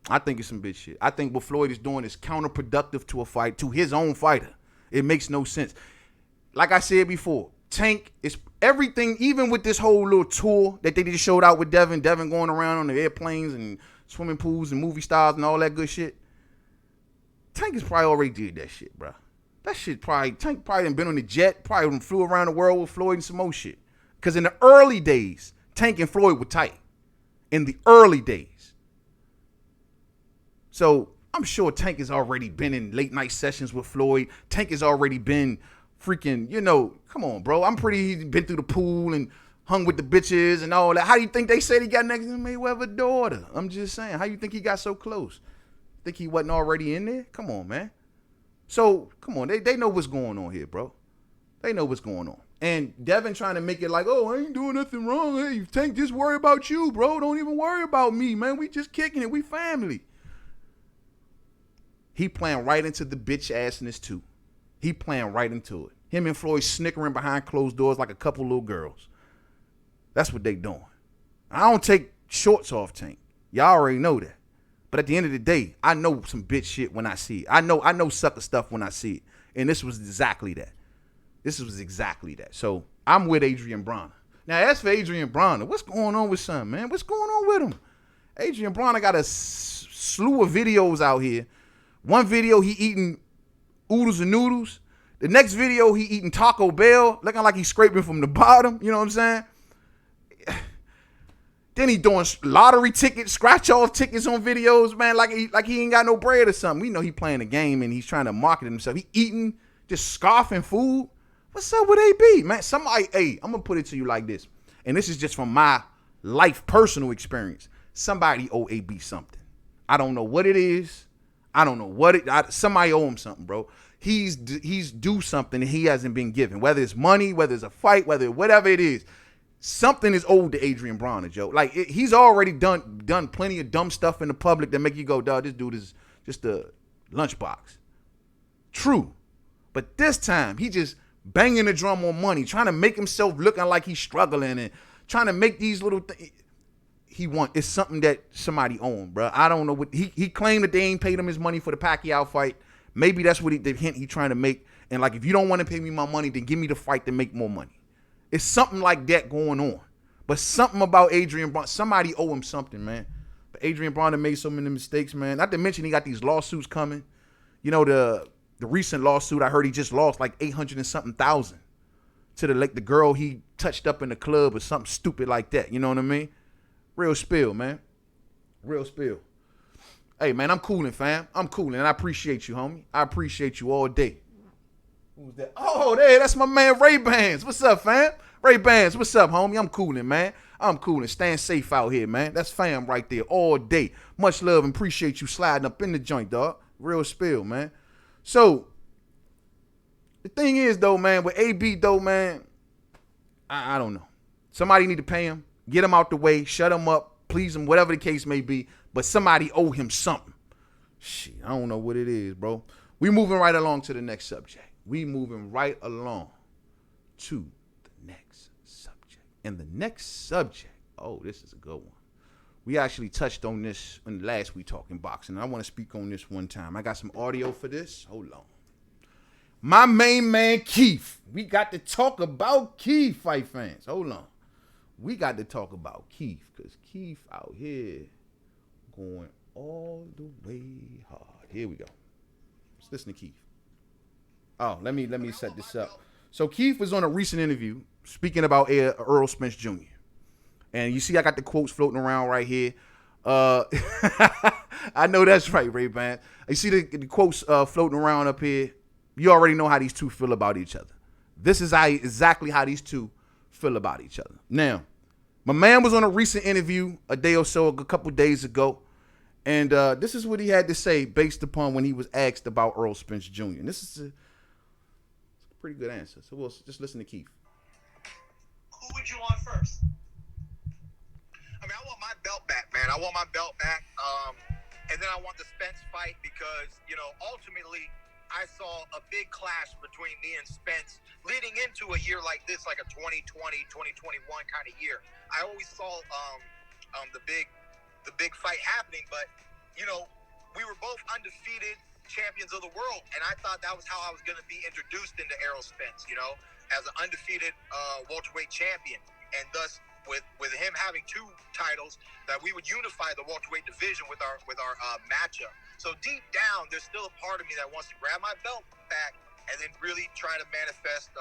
I think it's some bitch shit. I think what Floyd is doing is counterproductive to a fight, to his own fighter. It makes no sense. Like I said before, Tank is everything, even with this whole little tour that they just showed out with Devin going around on the airplanes and swimming pools and movie stars and all that good shit. Tank has probably already did that shit, bro. That shit Tank probably done been on the jet, probably done flew around the world with Floyd and some more shit. Because in the early days, Tank and Floyd were tight. In the early days. So I'm sure Tank has already been in late night sessions with Floyd. Tank has already been freaking, come on, bro. He's been through the pool and hung with the bitches and all that. How do you think they said he got next to Mayweather's daughter? I'm just saying. How you think he got so close? Think he wasn't already in there? Come on, man. So, come on. They know what's going on here, bro. They know what's going on. And Devin trying to make it like, oh, I ain't doing nothing wrong. Hey, Tank, just worry about you, bro. Don't even worry about me, man. We just kicking it. We family. He playing right into the bitch assness too. He playing right into it. Him and Floyd snickering behind closed doors like a couple little girls. That's what they doing. I don't take shorts off Tank. Y'all already know that. But at the end of the day, I know some bitch shit when I see it. I know sucker stuff when I see it. And this was exactly that. So I'm with Adrian Bronner. Now, as for Adrian Bronner, what's going on with son, man? What's going on with him? Adrian Bronner got a slew of videos out here. One video, he eating oodles and noodles. The next video, he eating Taco Bell, looking like he's scraping from the bottom. You know what I'm saying? Then he doing lottery tickets, scratch-off tickets on videos, man, like he ain't got no bread or something. We know he playing a game and he's trying to market himself. He eating, just scoffing food. What's up with AB, man? I'm going to put it to you like this. And this is just from my life personal experience. Somebody owe AB something. I don't know what it is. I don't know what somebody owe him something, bro. He's due something that he hasn't been given. Whether it's money, whether it's a fight, whatever it is. Something is owed to Adrian Bronner, Joe. Like, he's already done plenty of dumb stuff in the public that make you go, dog, this dude is just a lunchbox. True. But this time, he just banging the drum on money, trying to make himself looking like he's struggling and trying to make these little things. It's something that somebody owned, bro. I don't know what he claimed that they ain't paid him his money for the Pacquiao fight. Maybe that's what the hint he trying to make. And like, if you don't want to pay me my money, then give me the fight to make more money. It's something like that going on. But something about Adrian Bronner, somebody owe him something, man. But Adrian Bronner made so many mistakes, man. Not to mention he got these lawsuits coming. You know, the recent lawsuit, I heard he just lost like 800 and something thousand to the girl he touched up in the club or something stupid like that. You know what I mean? Real spill, man. Real spill. Hey, man, I'm cooling, fam. I'm cooling. I appreciate you, homie. I appreciate you all day. Who's that? Oh, that's my man Ray Bans. What's up, fam? Ray Bans, what's up, homie? I'm cooling, man. I'm cool and staying safe out here, man. That's fam right there all day. Much love and appreciate you sliding up in the joint, dog. Real spill, man. So, the thing is, though, man, with AB, though, man, I don't know. Somebody need to pay him, get him out the way, shut him up, please him, whatever the case may be. But somebody owe him something. Shit, I don't know what it is, bro. We moving right along to the next subject. We moving right along to the next subject. And the next subject, oh, this is a good one. We actually touched on this in the last We Talking Boxing, and I want to speak on this one time. I got some audio for this. Hold on. My main man, Keith. We got to talk about Keith, fight fans. Hold on. We got to talk about Keith, because Keith out here going all the way hard. Here we go. Let's listen to Keith. Oh, let me set this up. So Keith was on a recent interview speaking about Errol Spence Jr. And you see I got the quotes floating around right here. I know that's right, Ray-Ban. You see the quotes floating around up here. You already know how these two feel about each other. This is exactly how these two feel about each other. Now, my man was on a recent interview a day or so, a couple days ago. And this is what he had to say based upon when he was asked about Errol Spence Jr. And this is a pretty good answer. So we'll just listen to Keith. Who would you want first? I mean, I want my belt back, man. I want my belt back. And then I want the Spence fight because, ultimately, I saw a big clash between me and Spence leading into a year like this, like a 2020, 2021 kind of year. I always saw the big fight happening, but, we were both undefeated champions of the world, and I thought that was how I was going to be introduced into Errol Spence, as an undefeated welterweight champion, and thus with him having two titles, that we would unify the welterweight division with our matchup. So deep down, there's still a part of me that wants to grab my belt back and then really try to manifest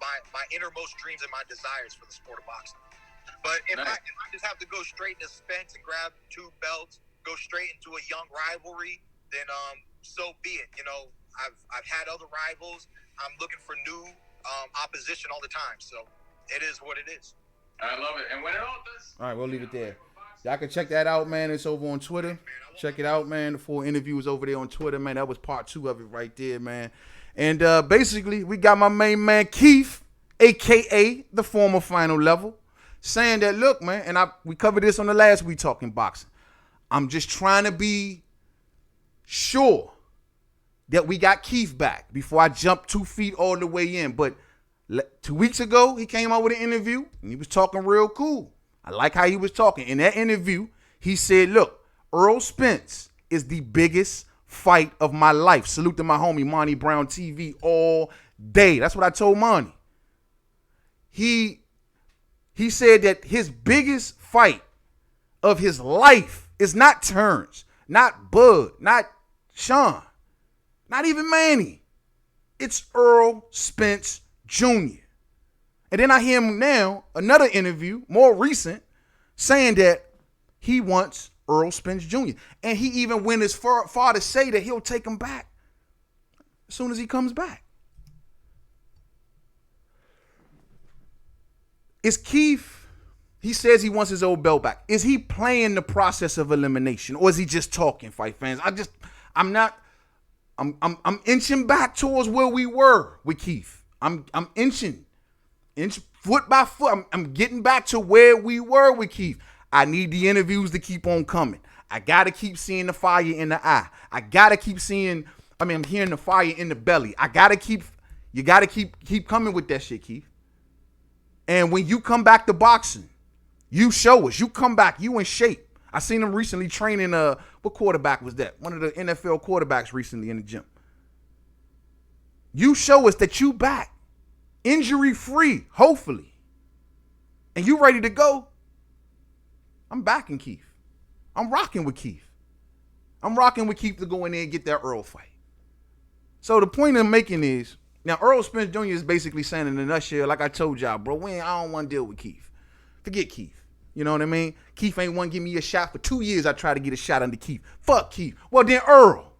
my innermost dreams and my desires for the sport of boxing. But if I just have to go straight into Spence and grab two belts, go straight into a young rivalry, then so be it. I've had other rivals. I'm looking for new opposition all the time. So it is what it is. I love it. And when it all does. All right, we'll leave it there. Y'all can check that out, man. It's over on Twitter. Check it out, man. The full interview is over there on Twitter, man. That was part 2 of it right there, man. And basically, we got my main man, Keith, a.k.a. the former Final Level, saying that, look, man, and we covered this on the last We Talking Boxing. I'm just trying to be sure that we got Keith back before I jump 2 feet all the way in. But 2 weeks ago, he came out with an interview, and he was talking real cool. I like how he was talking. In that interview, he said, look, Errol Spence is the biggest fight of my life. Salute to my homie, Monty Brown TV, all day. That's what I told Monty. He said that his biggest fight of his life is not Terrence, not Bud, not Sean, not even Manny. It's Errol Spence Jr. And then I hear him now, another interview, more recent, saying that he wants Errol Spence Jr. And he even went as far to say that he'll take him back as soon as he comes back. Is Keith, he says he wants his old belt back. Is he playing the process of elimination, or is he just talking, fight fans? I'm inching back towards where we were with Keith. I'm inching foot by foot. I'm getting back to where we were with Keith. I need the interviews to keep on coming. I got to keep seeing the fire in the eye. I got to keep I'm hearing the fire in the belly. You got to keep coming with that shit, Keith. And when you come back to boxing, you show us. You come back, you in shape. I seen him recently training, what quarterback was that? One of the NFL quarterbacks recently in the gym. You show us that you back. Injury-free, hopefully. And you ready to go. I'm backing Keith. I'm rocking with Keith. I'm rocking with Keith to go in there and get that Earl fight. So the point I'm making is, now Errol Spence Jr. is basically saying in a nutshell, like I told y'all, bro, I don't want to deal with Keith. Forget Keith. You know what I mean? Keith ain't want to give me a shot. For 2 years, I tried to get a shot under Keith. Fuck Keith. Well, then Earl.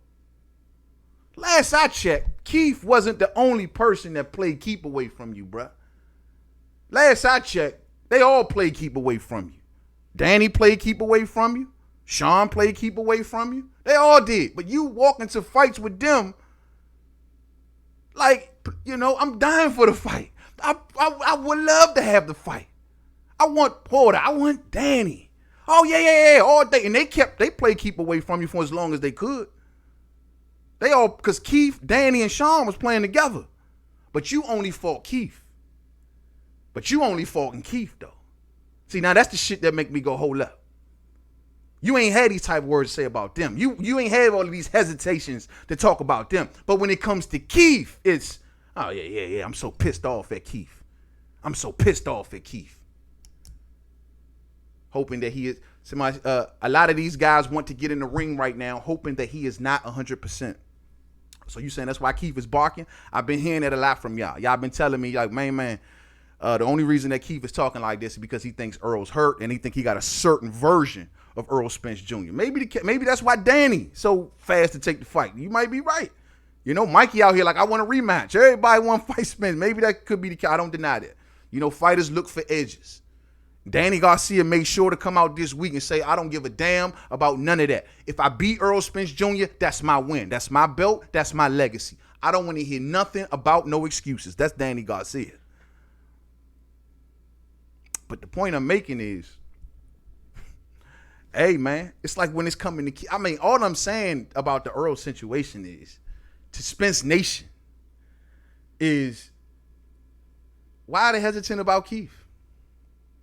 Last I checked, Keith wasn't the only person that played keep away from you, bruh. Last I checked, They all played keep away from you. Danny played keep away from you. Sean played keep away from you. They all did. But you walk into fights with them, like, you know, I'm dying for the fight. I would love to have the fight. I want Porter. I want Danny. Oh, yeah, all day. And they played keep away from you for as long as they could. They all, because Keith, Danny, and Sean was playing together. But you only fought Keith. But you only fought in Keith, though. See, now that's the shit that make me go, hold up. You ain't had these type of words to say about them. You ain't had all of these hesitations to talk about them. But when it comes to Keith, it's, oh, yeah. I'm so pissed off at Keith. Hoping that he is, a lot of these guys want to get in the ring right now, hoping that he is not 100%. So you saying that's why Keith is barking? I've been hearing that a lot from y'all. Y'all been telling me, like, man, the only reason that Keith is talking like this is because he thinks Earl's hurt and he think he got a certain version of Errol Spence Jr. Maybe that's why Danny so fast to take the fight. You might be right. You know, Mikey out here like, I want a rematch. Everybody want to fight Spence. Maybe that could be the case. I don't deny that. You know, fighters look for edges. Danny Garcia made sure to come out this week and say, I don't give a damn about none of that. If I beat Errol Spence Jr., that's my win. That's my belt. That's my legacy. I don't want to hear nothing about no excuses. That's Danny Garcia. But the point I'm making is, hey, man, it's like when it's coming to, I mean, all I'm saying about the Earl situation is, to Spence Nation, is why are they hesitant about Keith?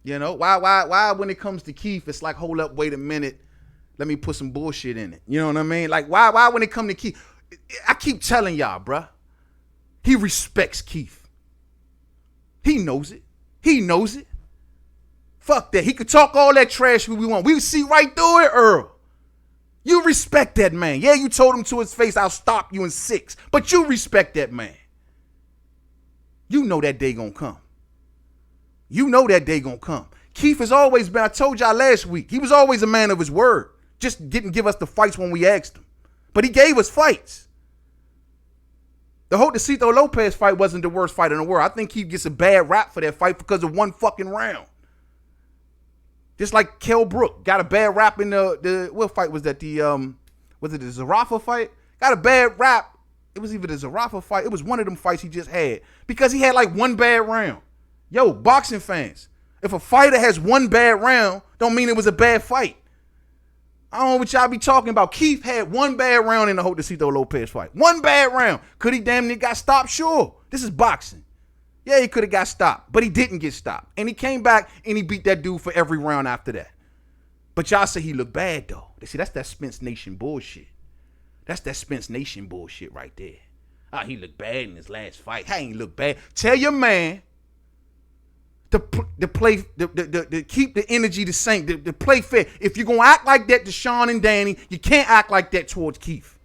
You know, why when it comes to Keith, it's like, hold up, wait a minute, let me put some bullshit in it. You know what I mean? Like, why when it come to Keith? I keep telling y'all, bruh, he respects Keith. He knows it. Fuck that. He could talk all that trash we want. We see right through it, Earl. You respect that man. Yeah, you told him to his face, I'll stop you in 6. But you respect that man. You know that day gonna come. Keith has always been, I told y'all last week, he was always a man of his word. Just didn't give us the fights when we asked him. But he gave us fights. The Josesito Lopez fight wasn't the worst fight in the world. I think Keith gets a bad rap for that fight because of one fucking round. Just like Kell Brook got a bad rap in the what fight was that? Was it the Zarafa fight? Got a bad rap. It was either the Zarafa fight. It was one of them fights he just had because he had like one bad round. Yo, boxing fans, if a fighter has one bad round, don't mean it was a bad fight. I don't know what y'all be talking about. Keith had one bad round in the Josesito Lopez fight. One bad round. Could he damn near got stopped? Sure. This is boxing. Yeah, he could have got stopped, but he didn't get stopped. And he came back and he beat that dude for every round after that. But y'all say he looked bad, though. See, that's that Spence Nation bullshit. That's that Spence Nation bullshit right there. Ah, he looked bad in his last fight. He ain't look bad. Tell your man to keep the energy the same, to play fair. If you're going to act like that to Sean and Danny, you can't act like that towards Keith.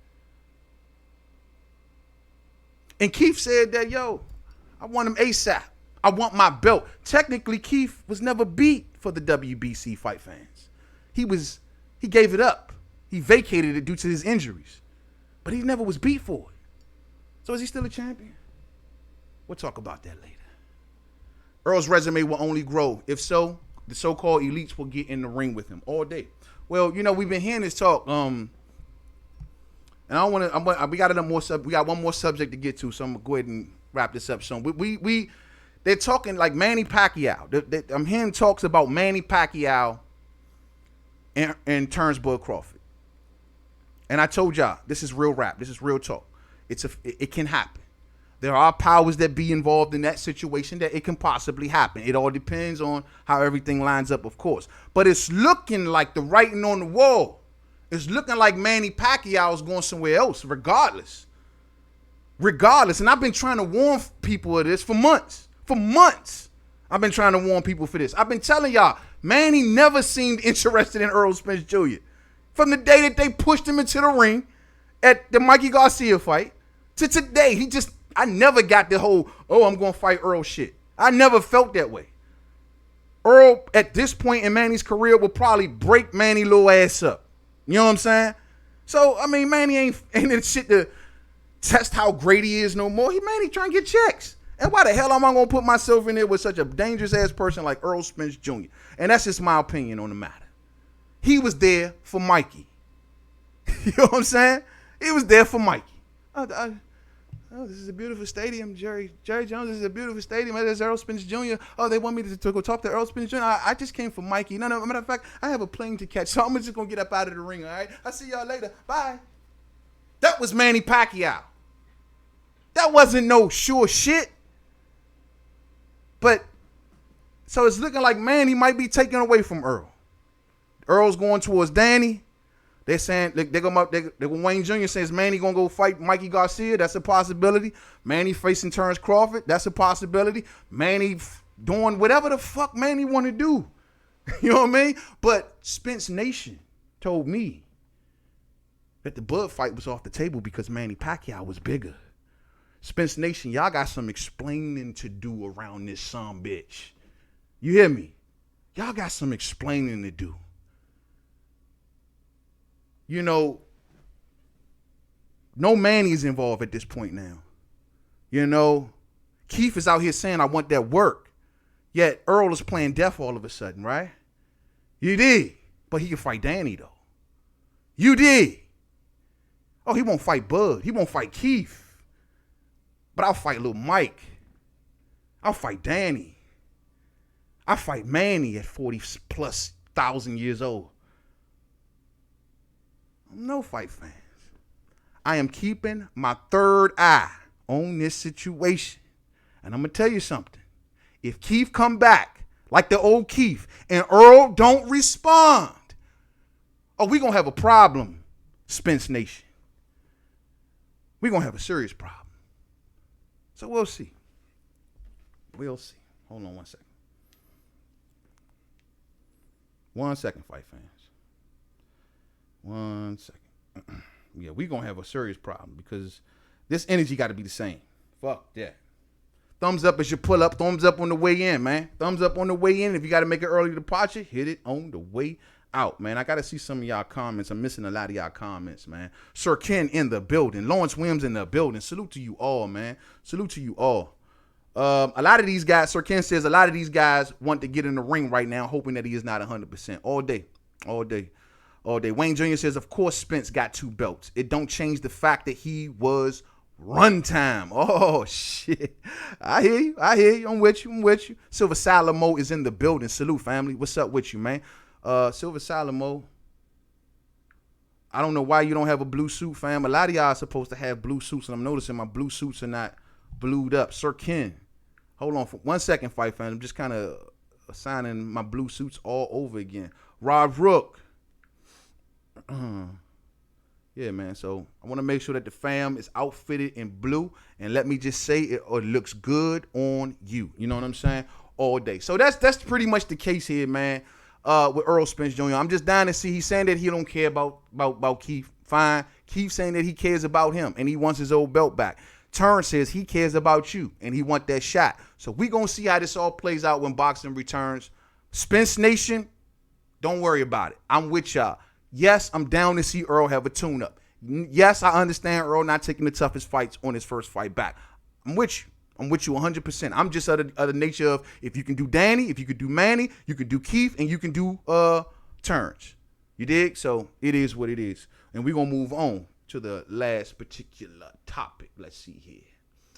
And Keith said that, yo, I want him ASAP. I want my belt. Technically, Keith was never beat for the WBC fight fans. He gave it up. He vacated it due to his injuries. But he never was beat for it. So is he still a champion? We'll talk about that later. Earl's resume will only grow. If so, the so-called elites will get in the ring with him all day. Well, you know, we've been hearing this talk. And I don't want to. We got one more subject to get to, so I'm gonna go ahead and wrap this up soon. They're talking like Manny Pacquiao. I'm hearing talks about Manny Pacquiao and Turnbull Crawford. And I told y'all, this is real rap. This is real talk. It can happen. There are powers that be involved in that situation that it can possibly happen. It all depends on how everything lines up, of course. But it's looking like the writing on the wall. It's looking like Manny Pacquiao is going somewhere else, regardless. And I've been trying to warn people of this for months. I've been trying to warn people for this. I've been telling y'all, Manny never seemed interested in Errol Spence Jr. From the day that they pushed him into the ring at the Mikey Garcia fight to today, I never got the whole, I'm going to fight Earl shit. I never felt that way. Earl, at this point in Manny's career, will probably break Manny little ass up. You know what I'm saying? So, I mean, Manny ain't in shit to test how great he is no more. Manny trying to get checks. And why the hell am I going to put myself in there with such a dangerous-ass person like Errol Spence Jr.? And that's just my opinion on the matter. He was there for Mikey. You know what I'm saying? He was there for Mikey. Oh, this is a beautiful stadium, Jerry Jones. This is a beautiful stadium. There's Errol Spence Jr. Oh, they want me to go talk to Errol Spence Jr. I just came for Mikey. No, matter of fact, I have a plane to catch, so I'm just going to get up out of the ring, all right? I'll see y'all later. Bye. That was Manny Pacquiao. That wasn't no sure shit. But, so it's looking like Manny might be taken away from Earl. Earl's going towards Danny. They're saying Wayne Jr. says Manny gonna go fight Mikey Garcia. That's a possibility. Manny facing Terrence Crawford. That's a possibility. Manny doing whatever the fuck Manny want to do. You know what I mean? But Spence Nation told me that the Bud fight was off the table because Manny Pacquiao was bigger. Spence Nation, y'all got some explaining to do around this sumbitch. You hear me? Y'all got some explaining to do. You know, no Manny's involved at this point now. You know, Keith is out here saying, I want that work. Yet Earl is playing deaf all of a sudden, right? You did. But he can fight Danny, though. You did. Oh, he won't fight Bud. He won't fight Keith. But I'll fight little Mike. I'll fight Danny. I'll fight Manny at 40,000+ years old. No fight fans. I am keeping my third eye on this situation. And I'm going to tell you something. If Keith come back like the old Keith and Earl don't respond, oh, we're going to have a problem, Spence Nation. We're going to have a serious problem. So we'll see. We'll see. Hold on 1 second. 1 second, fight fans. 1 second. Yeah, we're going to have a serious problem because this energy got to be the same. Fuck that. Thumbs up as you pull up. Thumbs up on the way in, man. Thumbs up on the way in. If you got to make an early departure, hit it on the way out, man. I got to see some of y'all comments. I'm missing a lot of y'all comments, man. Sir Ken in the building. Lawrence Williams in the building. Salute to you all, man. Salute to you all. A lot of these guys, Sir Ken says, a lot of these guys want to get in the ring right now, hoping that he is not 100%. All day. All day. All day. Wayne Jr. says, of course, Spence got 2 belts. It don't change the fact that he was runtime. Oh, shit. I hear you. I hear you. I'm with you. I'm with you. Silver Salamo is in the building. Salute, family. What's up with you, man? Silver Salamo. I don't know why you don't have a blue suit, fam. A lot of y'all are supposed to have blue suits, and I'm noticing my blue suits are not blued up. Sir Ken. Hold on for 1 second, fight fam. I'm just kind of assigning my blue suits all over again. Rob Rook. Yeah, man. So I want to make sure that the fam is outfitted in blue. And let me just say it looks good on you. You know what I'm saying? All day. So that's pretty much the case here, man. With Errol Spence Jr. I'm just dying to see. He's saying that he don't care about Keith. Fine. Keith saying that he cares about him and he wants his old belt back. Terrence says he cares about you and he want that shot. So we going to see how this all plays out when boxing returns. Spence Nation, don't worry about it. I'm with y'all. Yes, I'm down to see Earl have a tune-up. Yes, I understand Earl not taking the toughest fights on his first fight back. I'm with you. I'm with you 100%. I'm just of the nature of if you can do Danny, if you can do Manny, you can do Keith, and you can do Terrence. You dig? So it is what it is. And we're going to move on to the last particular topic. Let's see here.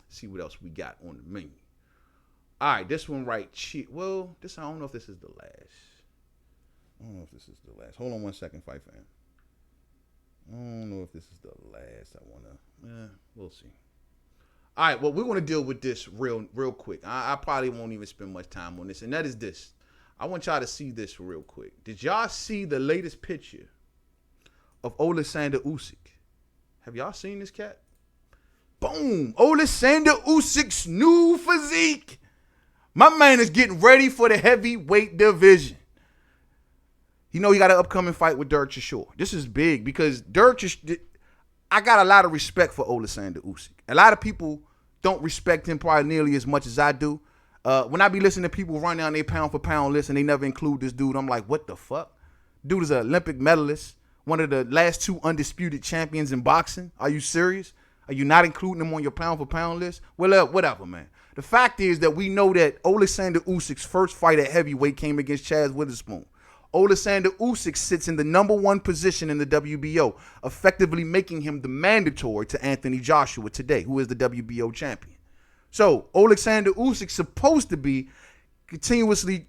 See what else we got on the menu. All right, this one right. Well, I don't know if this is the last. Hold on 1 second, fight fan. I don't know if this is the last. We'll see. All right, well, we're going to deal with this real quick. I probably won't even spend much time on this, and that is this. I want y'all to see this real quick. Did y'all see the latest picture of Oleksandr Usyk? Have y'all seen this cat? Boom! Oleksandr Usyk's new physique. My man is getting ready for the heavyweight division. You know he got an upcoming fight with Derek Chisora. This is big because I got a lot of respect for Oleksandr Usyk. A lot of people don't respect him probably nearly as much as I do. When I be listening to people run down their pound for pound list and they never include this dude, I'm like, what the fuck? Dude is an Olympic medalist, one of the last 2 undisputed champions in boxing. Are you serious? Are you not including him on your pound for pound list? Well, whatever, man. The fact is that we know that Alexander Usyk's first fight at heavyweight came against Chaz Witherspoon. Alexander Usyk sits in the number 1 position in the WBO, effectively making him the mandatory to Anthony Joshua today, who is the WBO champion. So Alexander Usyk's supposed to be continuously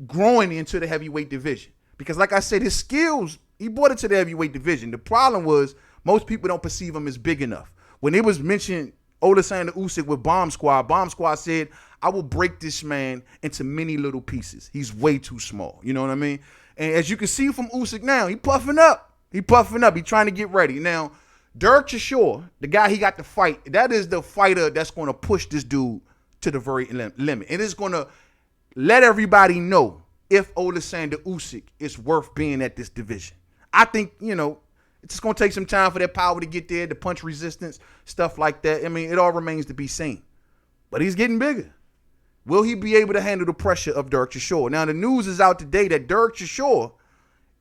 growing into the heavyweight division. Because like I said, his skills, he brought it to the heavyweight division. The problem was most people don't perceive him as big enough. When it was mentioned Alexander Usyk with Bomb Squad said, I will break this man into many little pieces. He's way too small. You know what I mean? And as you can see from Usyk now, he puffing up. He trying to get ready. Now, Derek Chisora, the guy he got to fight, that is the fighter that's going to push this dude to the very limit. And it's going to let everybody know if Alexander Usyk is worth being at this division. I think, it's just going to take some time for that power to get there, the punch resistance, stuff like that. I mean, it all remains to be seen. But he's getting bigger. Will he be able to handle the pressure of Derek Chisora? Now, the news is out today that Derek Chisora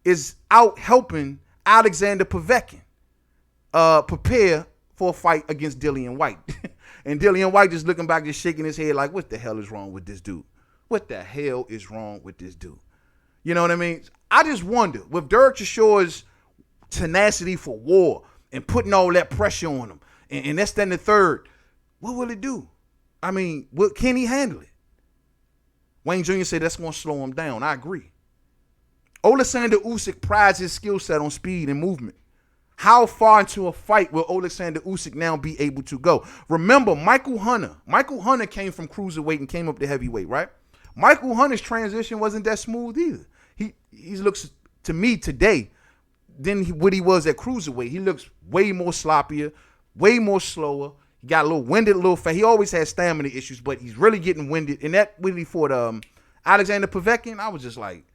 is out helping Alexander Povetkin prepare for a fight against Dillian White. And Dillian White just looking back, just shaking his head like, what the hell is wrong with this dude? What the hell is wrong with this dude? You know what I mean? I just wonder, with Derek Chisora's tenacity for war and putting all that pressure on him, and that's then the third, what will it do? I mean, can he handle it? Wayne Jr. said that's going to slow him down. I agree. Alexander Usyk prides his skill set on speed and movement. How far into a fight will Alexander Usyk now be able to go? Remember, Michael Hunter came from cruiserweight and came up to heavyweight, right? Michael Hunter's transition wasn't that smooth either. He looks, to me today, than what he was at cruiserweight. He looks way more sloppier, way more slower. He got a little winded, a little fat. He always had stamina issues, but he's really getting winded. And that when he fought Alexander Povetkin, I was just like,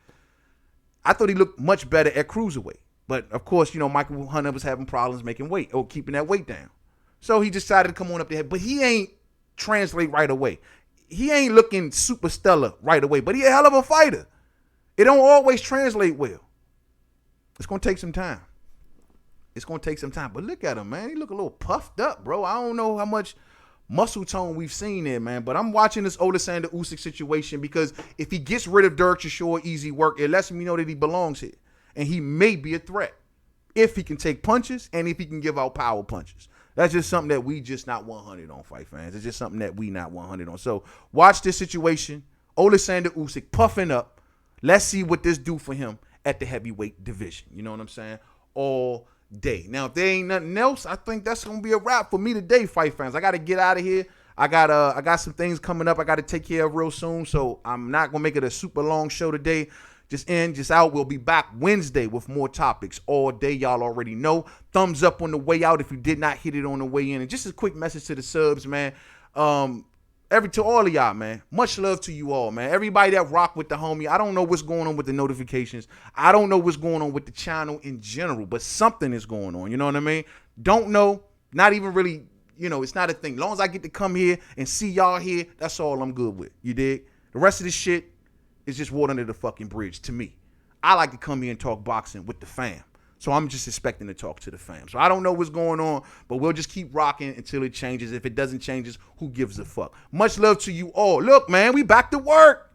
I thought he looked much better at cruiserweight. But of course, Michael Hunter was having problems making weight or keeping that weight down. So he decided to come on up there. But he ain't translate right away. He ain't looking super stellar right away, but he a hell of a fighter. It don't always translate well. It's going to take some time. But look at him, man. He look a little puffed up, bro. I don't know how much muscle tone we've seen there, man. But I'm watching this Alexander Usyk situation because if he gets rid of Derek Chisora, easy work, it lets me know that he belongs here. And he may be a threat if he can take punches and if he can give out power punches. That's just something that we just not 100 on, fight fans. It's just something that we not 100 on. So watch this situation. Alexander Usyk puffing up. Let's see what this do for him at the heavyweight division. You know what I'm saying? All day. Now, if there ain't nothing else, I think that's gonna be a wrap for me today, fight fans. I gotta get out of here. I got some things coming up I gotta take care of real soon. So I'm not gonna make it a super long show today. Just in, just out. We'll be back Wednesday with more topics all day. Y'all already know. Thumbs up on the way out if you did not hit it on the way in. And just a quick message to the subs, man. To all of y'all, man. Much love to you all, man. Everybody that rock with the homie. I don't know what's going on with the notifications. I don't know what's going on with the channel in general, but something is going on. You know what I mean? Don't know. Not even really, it's not a thing. As long as I get to come here and see y'all here, that's all I'm good with. You dig? The rest of this shit, it's just water under the fucking bridge to me. I like to come here and talk boxing with the fam. So I'm just expecting to talk to the fam. So I don't know what's going on, but we'll just keep rocking until it changes. If it doesn't change, who gives a fuck? Much love to you all. Look, man, we back to work.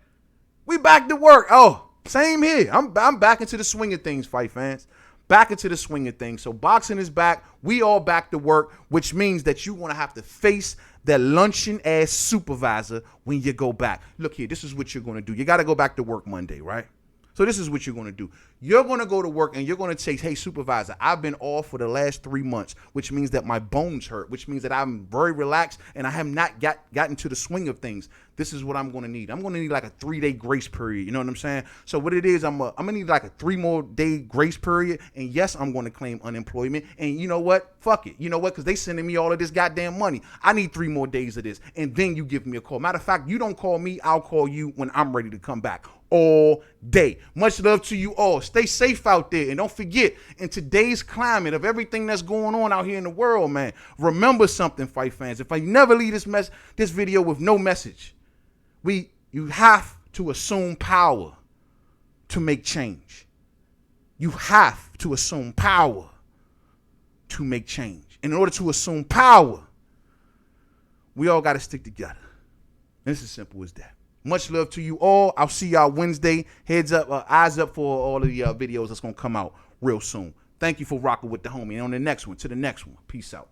Oh, same here. I'm back into the swing of things, fight fans. Back into the swing of things. So boxing is back. We all back to work, which means that you're going to have to face that luncheon-ass supervisor when you go back. Look here, this is what you're going to do. You got to go back to work Monday, right? So this is what you're going to do. You're going to go to work and you're going to say, hey, supervisor, I've been off for the last 3 months, which means that my bones hurt, which means that I'm very relaxed and I have not gotten to the swing of things. This is what I'm going to need. I'm going to need like a 3-day grace period. You know what I'm saying? So what it is, I'm going to need like a 3 more day grace period. And yes, I'm going to claim unemployment. And you know what? Fuck it. You know what? Because they sending me all of this goddamn money. I need 3 more days of this. And then you give me a call. Matter of fact, you don't call me. I'll call you when I'm ready to come back. All day. Much love to you all. Stay safe out there. And don't forget, in today's climate of everything that's going on out here in the world, man, remember something, fight fans. If I never leave this video with no message, you have to assume power to make change. You have to assume power to make change. And in order to assume power, we all got to stick together. And it's as simple as that. Much love to you all. I'll see y'all Wednesday. Heads up, eyes up for all of the videos that's going to come out real soon. Thank you for rocking with the homie. And on the next one, to the next one. Peace out.